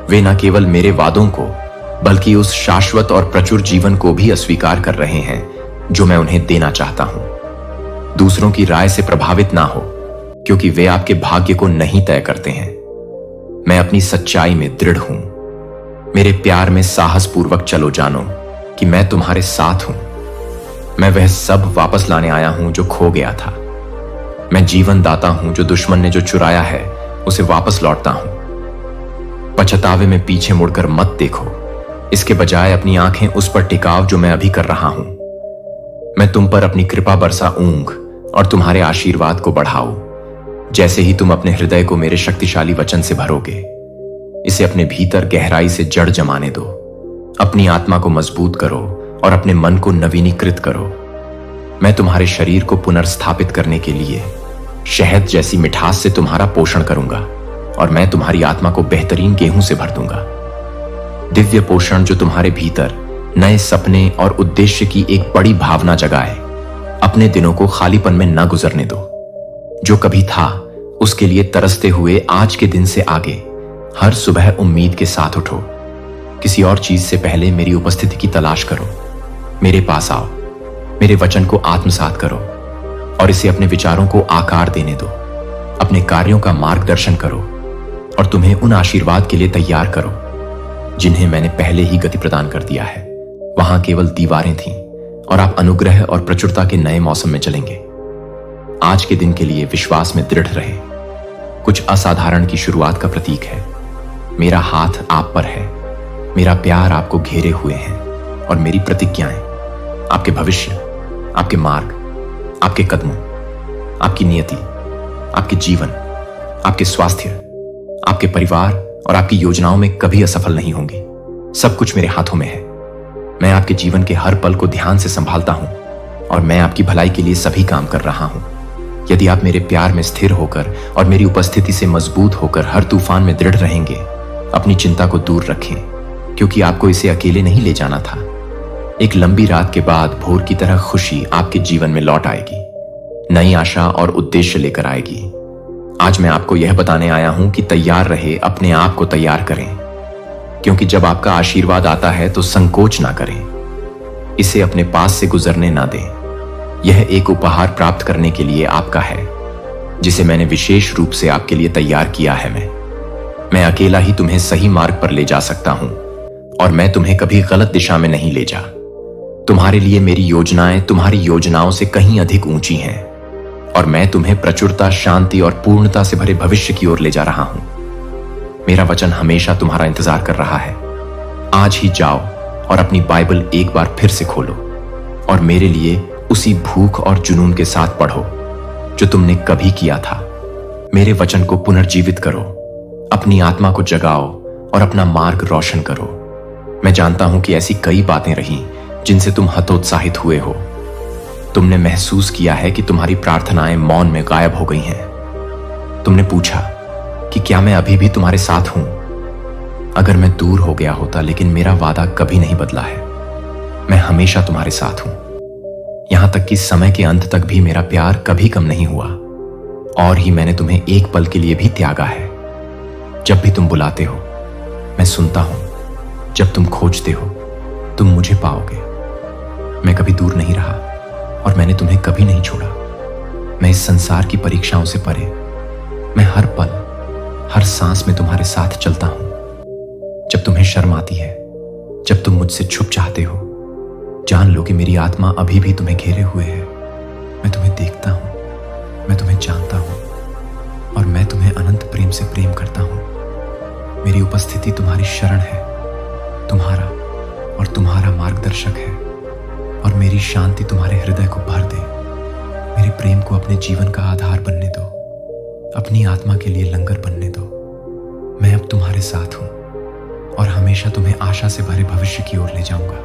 वे न केवल मेरे वादों को बल्कि उस शाश्वत और प्रचुर जीवन को भी अस्वीकार कर रहे हैं जो मैं उन्हें देना चाहता हूं। दूसरों की राय से प्रभावित ना हो, क्योंकि वे आपके भाग्य को नहीं तय करते हैं। मैं अपनी सच्चाई में दृढ़ हूं। मेरे प्यार में साहस पूर्वक चलो, जानो कि मैं तुम्हारे साथ हूं। मैं वह सब वापस लाने आया हूं जो खो गया था। मैं जीवन दाता हूं, जो दुश्मन ने जो चुराया है उसे वापस लौटता हूं। पछतावे में पीछे मुड़कर मत देखो, इसके बजाय अपनी आंखें उस पर टिकाओ जो मैं अभी कर रहा हूं। मैं तुम पर अपनी कृपा बरसाऊंग और तुम्हारे आशीर्वाद को बढ़ाऊं। जैसे ही तुम अपने हृदय को मेरे शक्तिशाली वचन से भरोगे, इसे अपने भीतर गहराई से जड़ जमाने दो। अपनी आत्मा को मजबूत करो और अपने मन को नवीनीकृत करो। मैं तुम्हारे शरीर को पुनर्स्थापित करने के लिए शहद जैसी मिठास से तुम्हारा पोषण करूंगा और मैं तुम्हारी आत्मा को बेहतरीन गेहूं से भर दूंगा। दिव्य पोषण जो तुम्हारे भीतर नए सपने और उद्देश्य की एक बड़ी भावना जगाए। अपने दिनों को खालीपन में न गुजरने दो। जो कभी था उसके लिए तरसते हुए आज के दिन से आगे हर सुबह उम्मीद के साथ उठो। किसी और चीज से पहले मेरी उपस्थिति की तलाश करो। मेरे पास आओ, मेरे वचन को आत्मसात करो और इसे अपने विचारों को आकार देने दो। अपने कार्यों का मार्गदर्शन करो और तुम्हें उन आशीर्वाद के लिए तैयार करो जिन्हें मैंने पहले ही गति प्रदान कर दिया है। वहां केवल दीवारें थीं और आप अनुग्रह और प्रचुरता के नए मौसम में चलेंगे। आज के दिन के लिए विश्वास में दृढ़ रहे। कुछ असाधारण की शुरुआत का प्रतीक है। मेरा हाथ आप पर है, मेरा प्यार आपको घेरे हुए हैं और मेरी प्रतिज्ञाएं आपके भविष्य, आपके मार्ग, आपके कदमों, आपकी नियति, आपके जीवन, आपके स्वास्थ्य, आपके परिवार और आपकी योजनाओं में कभी असफल नहीं होंगी। सब कुछ मेरे हाथों में है। मैं आपके जीवन के हर पल को ध्यान से संभालता हूं और मैं आपकी भलाई के लिए सभी काम कर रहा हूं। यदि आप मेरे प्यार में स्थिर होकर और मेरी उपस्थिति से मजबूत होकर हर तूफान में दृढ़ रहेंगे, अपनी चिंता को दूर रखें, क्योंकि आपको इसे अकेले नहीं ले जाना था। एक लंबी रात के बाद भोर की तरह खुशी आपके जीवन में लौट आएगी, नई आशा और उद्देश्य लेकर आएगी। आज मैं आपको यह बताने आया हूं कि तैयार रहे, अपने आप को तैयार करें, क्योंकि जब आपका आशीर्वाद आता है तो संकोच ना करें। इसे अपने पास से गुजरने ना दें। यह एक उपहार प्राप्त करने के लिए आपका है, जिसे मैंने विशेष रूप से आपके लिए तैयार किया है। मैं अकेला ही तुम्हें सही मार्ग पर ले जा सकता हूं और मैं तुम्हें कभी गलत दिशा में नहीं ले जा। तुम्हारे लिए मेरी योजनाएं तुम्हारी योजनाओं से कहीं अधिक ऊंची हैं और मैं तुम्हें प्रचुरता, शांति और पूर्णता से भरे भविष्य की ओर ले जा रहा हूं। मेरा वचन हमेशा तुम्हारा इंतजार कर रहा है। आज ही जाओ और अपनी बाइबल एक बार फिर से खोलो और मेरे लिए उसी भूख और जुनून के साथ पढ़ो जो तुमने कभी किया था। मेरे वचन को पुनर्जीवित करो, अपनी आत्मा को जगाओ और अपना मार्ग रोशन करो। मैं जानता हूं कि ऐसी कई बातें रहीं जिनसे तुम हतोत्साहित हुए हो। तुमने महसूस किया है कि तुम्हारी प्रार्थनाएं मौन में गायब हो गई हैं। तुमने पूछा कि क्या मैं अभी भी तुम्हारे साथ हूं? अगर मैं दूर हो गया होता, लेकिन मेरा वादा कभी नहीं बदला है। मैं हमेशा तुम्हारे साथ हूं, यहां तक कि समय के अंत तक भी मेरा प्यार कभी कम नहीं हुआ। और ही मैंने तुम्हें एक पल के लिए भी त्यागा है। जब भी तुम बुलाते हो मैं सुनता हूं। जब तुम खोजते हो तुम मुझे पाओगे। मैं कभी दूर नहीं रहा और मैंने तुम्हें कभी नहीं छोड़ा। मैं इस संसार की परीक्षाओं से परे, मैं हर पल, हर सांस में तुम्हारे साथ चलता हूं। जब तुम्हें शर्म आती है, जब तुम मुझसे छुप चाहते हो, जान लो कि मेरी आत्मा अभी भी तुम्हें घेरे हुए है। मैं तुम्हें देखता हूं, मैं तुम्हें जानता हूं और मैं तुम्हें अनंत प्रेम से प्रेम करता हूं। मेरी उपस्थिति तुम्हारी शरण है, तुम्हारा और तुम्हारा मार्गदर्शक है और मेरी शांति तुम्हारे हृदय को भर दे। मेरे प्रेम को अपने जीवन का आधार बनने दो, अपनी आत्मा के लिए लंगर बनने दो। मैं अब तुम्हारे साथ हूं और हमेशा तुम्हें आशा से भरे भविष्य की ओर ले जाऊंगा।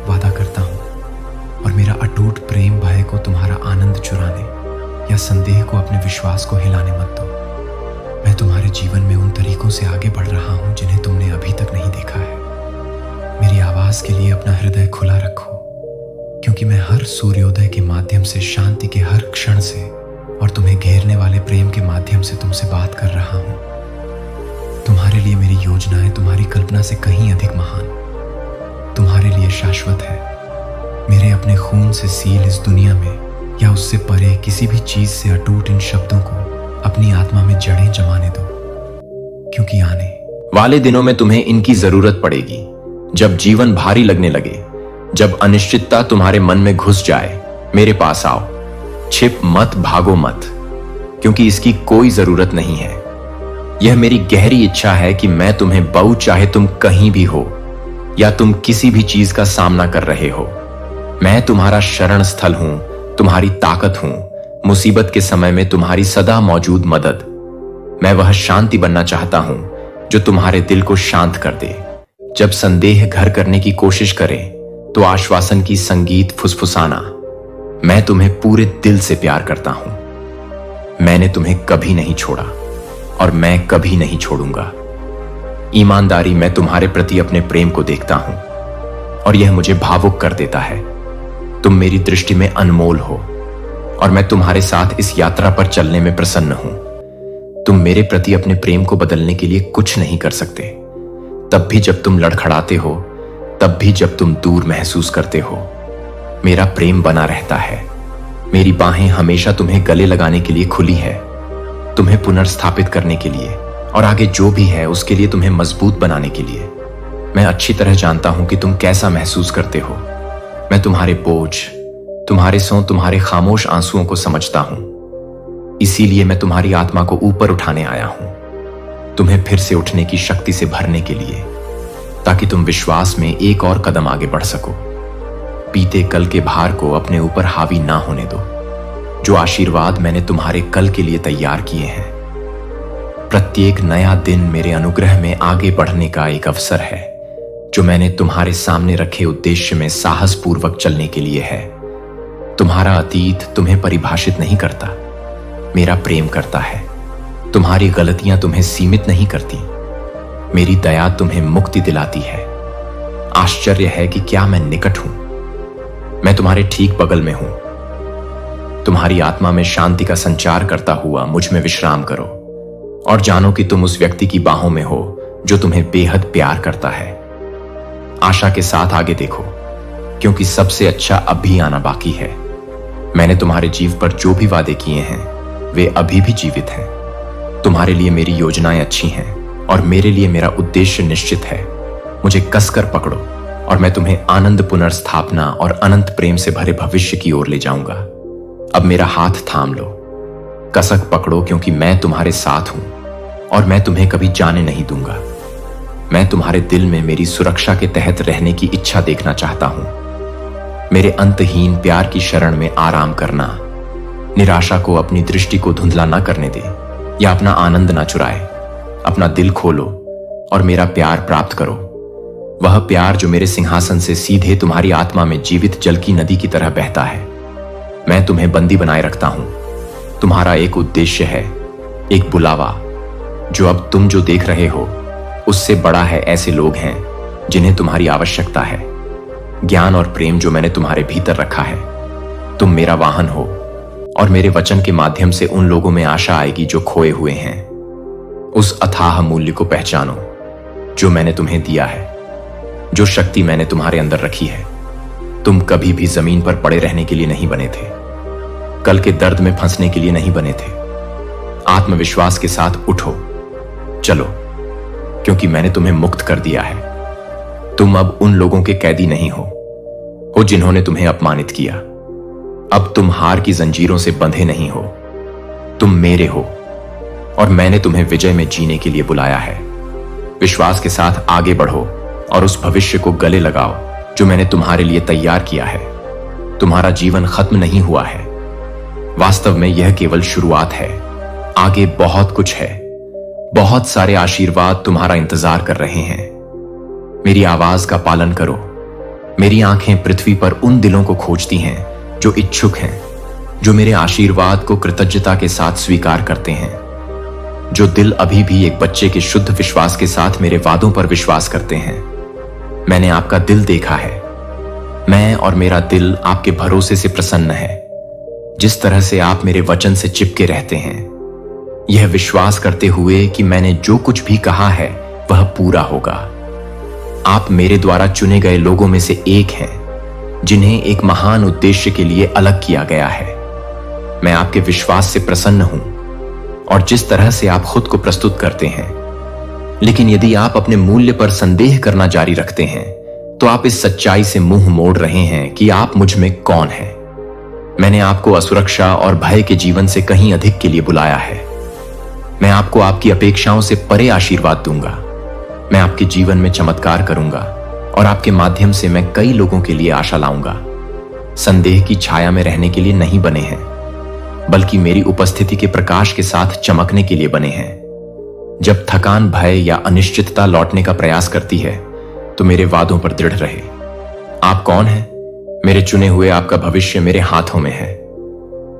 वादा करता हूं और मेरा अटूट प्रेम भय को तुम्हारा आनंद चुराने या संदेह को अपने विश्वास को हिलाने मत दो। मैं तुम्हारे जीवन में उन तरीकों से आगे बढ़ रहा हूं जिन्हें तुमने अभी तक नहीं देखा है। मेरी आवाज के लिए अपना हृदय खुला रखो, क्योंकि मैं हर सूर्योदय के माध्यम से, शांति के हर क्षण से और तुम्हें घेरने वाले प्रेम के माध्यम से तुमसे बात कर रहा हूं। तुम्हारे लिए मेरी योजनाएं तुम्हारी कल्पना से कहीं अधिक महान, तुम्हारे लिए शाश्वत है। मेरे अपने खून से सील इस दुनिया में या उससे परे किसी भी चीज से अटूट इन शब्दों को अपनी आत्मा में जड़ें जमाने दो, क्योंकि आने वाले दिनों में तुम्हें इनकी जरूरत पड़ेगी। जब जीवन भारी लगने लगे, जब अनिश्चितता तुम्हारे मन में घुस जाए, मेरे पास आओ। छिप मत, भागो मत, क्योंकि इसकी कोई जरूरत नहीं है। यह मेरी गहरी इच्छा है कि मैं तुम्हें बहु, चाहे तुम कहीं भी हो या तुम किसी भी चीज का सामना कर रहे हो। मैं तुम्हारा शरण स्थल हूं, तुम्हारी ताकत हूं, मुसीबत के समय में तुम्हारी सदा मौजूद मदद। मैं वह शांति बनना चाहता हूं जो तुम्हारे दिल को शांत कर दे। जब संदेह घर करने की कोशिश करे तो आश्वासन की संगीत फुसफुसाना। मैं तुम्हें पूरे दिल से प्यार करता हूं। मैंने तुम्हें कभी नहीं छोड़ा और मैं कभी नहीं छोड़ूंगा। ईमानदारी मैं तुम्हारे प्रति अपने प्रेम को देखता हूं और यह मुझे भावुक कर देता है। तुम मेरी दृष्टि में अनमोल हो और मैं तुम्हारे साथ इस यात्रा पर चलने में प्रसन्न हूं। तुम मेरे प्रति अपने प्रेम को बदलने के लिए कुछ नहीं कर सकते। तब भी जब तुम लड़खड़ाते हो, तब भी जब तुम दूर महसूस करते हो, मेरा प्रेम बना रहता है। मेरी बाहें हमेशा तुम्हें गले लगाने के लिए खुली है, तुम्हें पुनर्स्थापित करने के लिए और आगे जो भी है उसके लिए तुम्हें मजबूत बनाने के लिए। मैं अच्छी तरह जानता हूं कि तुम कैसा महसूस करते हो। मैं तुम्हारे बोझ, तुम्हारे खामोश आंसुओं को समझता हूं। इसीलिए मैं तुम्हारी आत्मा को ऊपर उठाने आया हूं, तुम्हें फिर से उठने की शक्ति से भरने के लिए, ताकि तुम विश्वास में एक और कदम आगे बढ़ सको। बीते कल के भार को अपने ऊपर हावी ना होने दो। जो आशीर्वाद मैंने तुम्हारे कल के लिए तैयार किए हैं, प्रत्येक नया दिन मेरे अनुग्रह में आगे बढ़ने का एक अवसर है, जो मैंने तुम्हारे सामने रखे उद्देश्य में साहसपूर्वक चलने के लिए है। तुम्हारा अतीत तुम्हें परिभाषित नहीं करता, मेरा प्रेम करता है। तुम्हारी गलतियां तुम्हें सीमित नहीं करती, मेरी दया तुम्हें मुक्ति दिलाती है। आश्चर्य है कि क्या मैं निकट हूं। मैं तुम्हारे ठीक बगल में हूं। तुम्हारी आत्मा में शांति का संचार करता हुआ मुझ में विश्राम करो और जानो कि तुम उस व्यक्ति की बाहों में हो जो तुम्हें बेहद प्यार करता है। आशा के साथ आगे देखो, क्योंकि सबसे अच्छा अब भी आना बाकी है। मैंने तुम्हारे जीव पर जो भी वादे किए हैं वे अभी भी जीवित हैं। तुम्हारे लिए मेरी योजनाएं अच्छी हैं और मेरे लिए मेरा उद्देश्य निश्चित है। मुझे कसकर पकड़ो और मैं तुम्हें आनंद, पुनर्स्थापना और अनंत प्रेम से भरे भविष्य की ओर ले जाऊंगा। अब मेरा हाथ थाम लो, कसक पकड़ो, क्योंकि मैं तुम्हारे साथ हूं और मैं तुम्हें कभी जाने नहीं दूंगा। मैं तुम्हारे दिल में मेरी सुरक्षा के तहत रहने की इच्छा देखना चाहता हूं। मेरे अंतहीन प्यार की शरण में आराम करना, निराशा को अपनी दृष्टि को धुंधला ना करने दे या अपना आनंद ना चुराए। अपना दिल खोलो और मेरा प्यार प्राप्त करो, वह प्यार जो मेरे सिंहासन से सीधे तुम्हारी आत्मा में जीवित जल की नदी की तरह बहता है। मैं तुम्हें बंदी बनाए रखता हूं। तुम्हारा एक उद्देश्य है, एक बुलावा, जो अब तुम जो देख रहे हो उससे बड़ा है। ऐसे लोग हैं जिन्हें तुम्हारी आवश्यकता है। ज्ञान और प्रेम जो मैंने तुम्हारे भीतर रखा है। तुम मेरा वाहन हो और मेरे वचन के माध्यम से उन लोगों में आशा आएगी जो खोए हुए हैं। उस अथाह मूल्य को पहचानो जो मैंने तुम्हें दिया है, जो शक्ति मैंने तुम्हारे अंदर रखी है। तुम कभी भी जमीन पर पड़े रहने के लिए नहीं बने थे, कल के दर्द में फंसने के लिए नहीं बने थे। आत्मविश्वास के साथ उठो, चलो, क्योंकि मैंने तुम्हें मुक्त कर दिया है। तुम अब उन लोगों के कैदी नहीं हो जिन्होंने तुम्हें अपमानित किया। अब तुम हार की जंजीरों से बंधे नहीं हो, तुम मेरे हो और मैंने तुम्हें विजय में जीने के लिए बुलाया है। विश्वास के साथ आगे बढ़ो और उस भविष्य को गले लगाओ जो मैंने तुम्हारे लिए तैयार किया है। तुम्हारा जीवन खत्म नहीं हुआ है, वास्तव में यह केवल शुरुआत है। आगे बहुत कुछ है, बहुत सारे आशीर्वाद तुम्हारा इंतजार कर रहे हैं। मेरी आवाज का पालन करो। मेरी आंखें पृथ्वी पर उन दिलों को खोजती हैं जो इच्छुक हैं, जो मेरे आशीर्वाद को कृतज्ञता के साथ स्वीकार करते हैं, जो दिल अभी भी एक बच्चे के शुद्ध विश्वास के साथ मेरे वादों पर विश्वास करते हैं। मैंने आपका दिल देखा है। मैं और मेरा दिल आपके भरोसे से प्रसन्न है। जिस तरह से आप मेरे वचन से चिपके रहते हैं, यह विश्वास करते हुए कि मैंने जो कुछ भी कहा है वह पूरा होगा। आप मेरे द्वारा चुने गए लोगों में से एक हैं, जिन्हें एक महान उद्देश्य के लिए अलग किया गया है। मैं आपके विश्वास से प्रसन्न हूं और जिस तरह से आप खुद को प्रस्तुत करते हैं। लेकिन यदि आप अपने मूल्य पर संदेह करना जारी रखते हैं तो आप इस सच्चाई से मुंह मोड़ रहे हैं कि आप मुझ में कौन हैं। मैंने आपको असुरक्षा और भय के जीवन से कहीं अधिक के लिए बुलाया है। मैं आपको आपकी अपेक्षाओं से परे आशीर्वाद दूंगा। मैं आपके जीवन में चमत्कार करूंगा और आपके माध्यम से मैं कई लोगों के लिए आशा लाऊंगा। संदेह की छाया में रहने के लिए नहीं बने हैं, बल्कि मेरी उपस्थिति के प्रकाश के साथ चमकने के लिए बने हैं। जब थकान, भय या अनिश्चितता लौटने का प्रयास करती है तो मेरे वादों पर दृढ़ रहे। आप कौन हैं? मेरे चुने हुए आपका भविष्य मेरे हाथों में है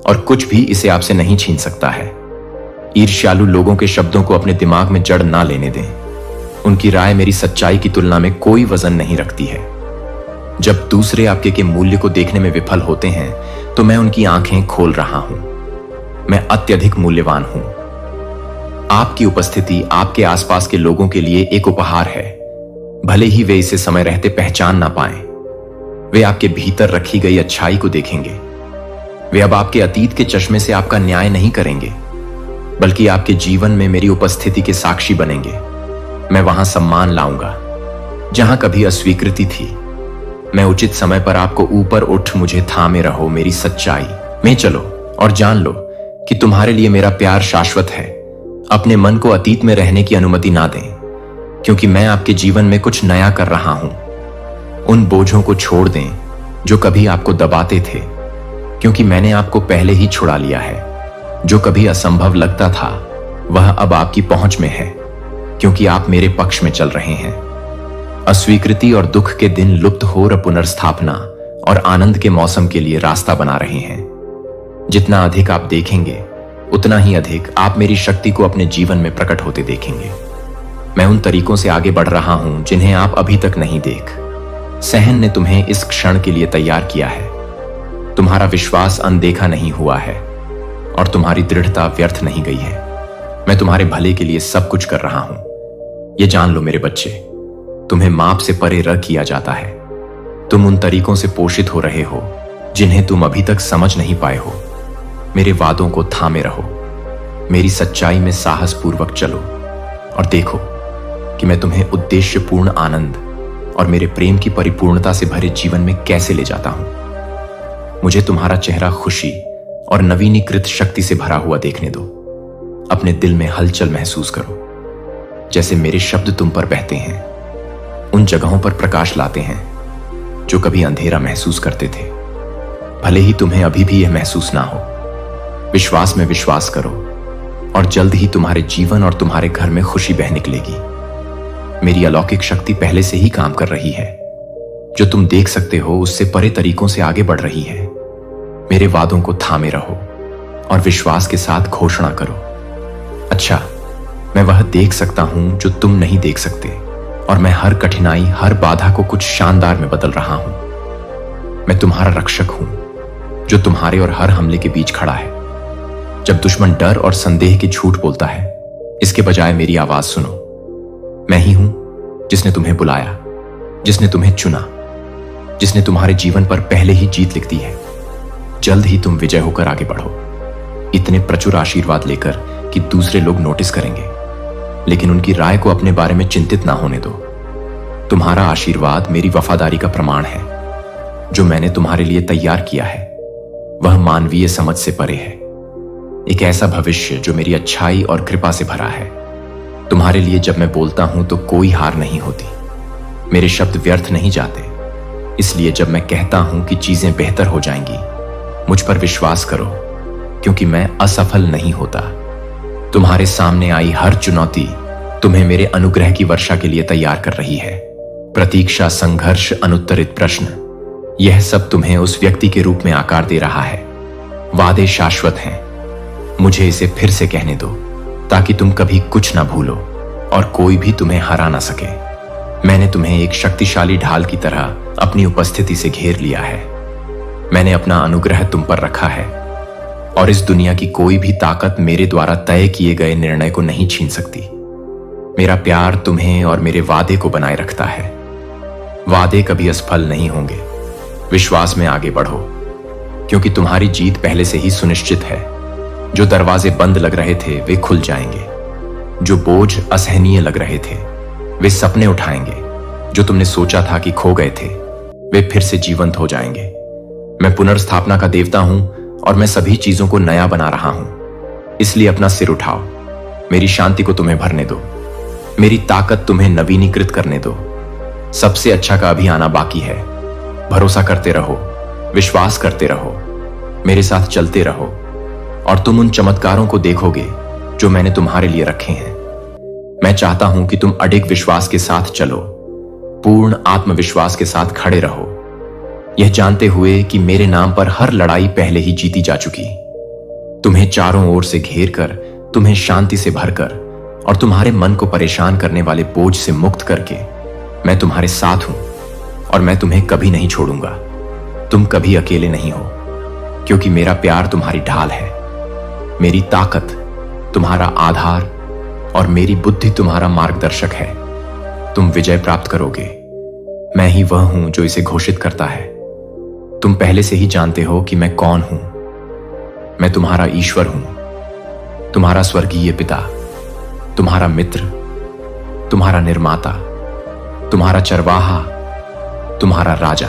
और कुछ भी इसे आपसे नहीं छीन सकता है। ईर्ष्यालु लोगों के शब्दों को अपने दिमाग में जड़ ना लेने दें। उनकी राय मेरी सच्चाई की तुलना में कोई वजन नहीं रखती है। जब दूसरे आपके के मूल्य को देखने में विफल होते हैं तो मैं उनकी आंखें खोल रहा हूं। मैं अत्यधिक मूल्यवान हूं। आपकी उपस्थिति आपके आसपास के लोगों के लिए एक उपहार है, भले ही वे इसे समय रहते पहचान ना पाएं। वे आपके भीतर रखी गई अच्छाई को देखेंगे। वे अब आपके अतीत के चश्मे से आपका न्याय नहीं करेंगे, बल्कि आपके जीवन में मेरी उपस्थिति के साक्षी बनेंगे। मैं वहां सम्मान लाऊंगा जहां कभी अस्वीकृति थी। मैं उचित समय पर आपको ऊपर उठ मुझे थामे रहो मेरी सच्चाई में चलो और जान लो कि तुम्हारे लिए मेरा प्यार शाश्वत है। अपने मन को अतीत में रहने की अनुमति ना दें, क्योंकि मैं आपके जीवन में कुछ नया कर रहा हूं। उन बोझों को छोड़ दें जो कभी आपको दबाते थे, क्योंकि मैंने आपको पहले ही छुड़ा लिया है। जो कभी असंभव लगता था वह अब आपकी पहुंच में है, क्योंकि आप मेरे पक्ष में चल रहे हैं। अस्वीकृति और दुख के दिन लुप्त हो रही पुनर्स्थापना और आनंद के मौसम के लिए रास्ता बना रहे हैं। जितना अधिक आप देखेंगे उतना ही अधिक आप मेरी शक्ति को अपने जीवन में प्रकट होते देखेंगे। मैं उन तरीकों से आगे बढ़ रहा हूं जिन्हें आप अभी तक नहीं देख। सहन ने तुम्हें इस क्षण के लिए तैयार किया है। तुम्हारा विश्वास अनदेखा नहीं हुआ है और तुम्हारी दृढ़ता व्यर्थ नहीं गई है। मैं तुम्हारे भले के लिए सब कुछ कर रहा हूं। ये जान लो मेरे बच्चे, तुम्हें माप से परे रख किया जाता है। तुम उन तरीकों से पोषित हो रहे हो जिन्हें तुम अभी तक समझ नहीं पाए हो। मेरे वादों को थामे रहो, मेरी सच्चाई में साहस पूर्वक चलो और देखो कि मैं तुम्हें उद्देश्यपूर्ण आनंद और मेरे प्रेम की परिपूर्णता से भरे जीवन में कैसे ले जाता हूं। मुझे तुम्हारा चेहरा खुशी और नवीनीकृत शक्ति से भरा हुआ देखने दो। अपने दिल में हलचल महसूस करो, जैसे मेरे शब्द तुम पर बहते हैं, उन जगहों पर प्रकाश लाते हैं जो कभी अंधेरा महसूस करते थे। भले ही तुम्हें अभी भी यह महसूस ना हो, विश्वास में विश्वास करो और जल्द ही तुम्हारे जीवन और तुम्हारे घर में खुशी बह निकलेगी। मेरी अलौकिक शक्ति पहले से ही काम कर रही है। जो तुम देख सकते हो उससे परे तरीकों से आगे बढ़ रही है। मेरे वादों को थामे रहो और विश्वास के साथ घोषणा करो, अच्छा, मैं वह देख सकता हूं जो तुम नहीं देख सकते, और मैं हर कठिनाई, हर बाधा को कुछ शानदार में बदल रहा हूं। मैं तुम्हारा रक्षक हूं जो तुम्हारे और हर हमले के बीच खड़ा है। जब दुश्मन डर और संदेह के झूठ बोलता है, इसके बजाय मेरी आवाज सुनो। मैं ही हूं जिसने तुम्हें बुलाया, जिसने तुम्हें चुना, जिसने तुम्हारे जीवन पर पहले ही जीत लिख दी है। जल्द ही तुम विजय होकर आगे बढ़ो, इतने प्रचुर आशीर्वाद लेकर कि दूसरे लोग नोटिस करेंगे, लेकिन उनकी राय को अपने बारे में चिंतित ना होने दो। तुम्हारा आशीर्वाद मेरी वफादारी का प्रमाण है। जो मैंने तुम्हारे लिए तैयार किया है वह मानवीय समझ से परे है। एक ऐसा भविष्य जो मेरी अच्छाई और कृपा से भरा है। तुम्हारे लिए जब मैं बोलता हूं तो कोई हार नहीं होती। मेरे शब्द व्यर्थ नहीं जाते। इसलिए जब मैं कहता हूं कि चीजें बेहतर हो जाएंगी, मुझ पर विश्वास करो, क्योंकि मैं असफल नहीं होता। तुम्हारे सामने आई हर चुनौती तुम्हें मेरे अनुग्रह की वर्षा के लिए तैयार कर रही है। प्रतीक्षा, संघर्ष, अनुत्तरित प्रश्न, यह सब तुम्हें उस व्यक्ति के रूप में आकार दे रहा है। वादे शाश्वत हैं। मुझे इसे फिर से कहने दो ताकि तुम कभी कुछ ना भूलो और कोई भी तुम्हें हरा ना सके। मैंने तुम्हें एक शक्तिशाली ढाल की तरह अपनी उपस्थिति से घेर लिया है। मैंने अपना अनुग्रह तुम पर रखा है और इस दुनिया की कोई भी ताकत मेरे द्वारा तय किए गए निर्णय को नहीं छीन सकती। मेरा प्यार तुम्हें और मेरे वादे को बनाए रखता है। वादे कभी असफल नहीं होंगे। विश्वास में आगे बढ़ो। क्योंकि तुम्हारी जीत पहले से ही सुनिश्चित है। जो दरवाजे बंद लग रहे थे वे खुल जाएंगे, जो बोझ असहनीय लग रहे थे वे सपने उठाएंगे, जो तुमने सोचा था कि खो गए थे वे फिर से जीवंत हो जाएंगे। मैं पुनर्स्थापना का देवता हूं और मैं सभी चीजों को नया बना रहा हूं। इसलिए अपना सिर उठाओ, मेरी शांति को तुम्हें भरने दो, मेरी ताकत तुम्हें नवीनीकृत करने दो। सबसे अच्छा का अभी आना बाकी है। भरोसा करते रहो, विश्वास करते रहो, मेरे साथ चलते रहो और तुम उन चमत्कारों को देखोगे जो मैंने तुम्हारे लिए रखे हैं। मैं चाहता हूं कि तुम अडिग विश्वास के साथ चलो, पूर्ण आत्मविश्वास के साथ खड़े रहो, यह जानते हुए कि मेरे नाम पर हर लड़ाई पहले ही जीती जा चुकी। तुम्हें चारों ओर से घेर कर, तुम्हें शांति से भरकर और तुम्हारे मन को परेशान करने वाले बोझ से मुक्त करके मैं तुम्हारे साथ हूं और मैं तुम्हें कभी नहीं छोड़ूंगा। तुम कभी अकेले नहीं हो, क्योंकि मेरा प्यार तुम्हारी ढाल है, मेरी ताकत तुम्हारा आधार और मेरी बुद्धि तुम्हारा मार्गदर्शक है। तुम विजय प्राप्त करोगे। मैं ही वह हूं जो इसे घोषित करता है। तुम पहले से ही जानते हो कि मैं कौन हूं। मैं तुम्हारा ईश्वर हूं, तुम्हारा स्वर्गीय पिता, तुम्हारा मित्र, तुम्हारा निर्माता, तुम्हारा चरवाहा, तुम्हारा राजा।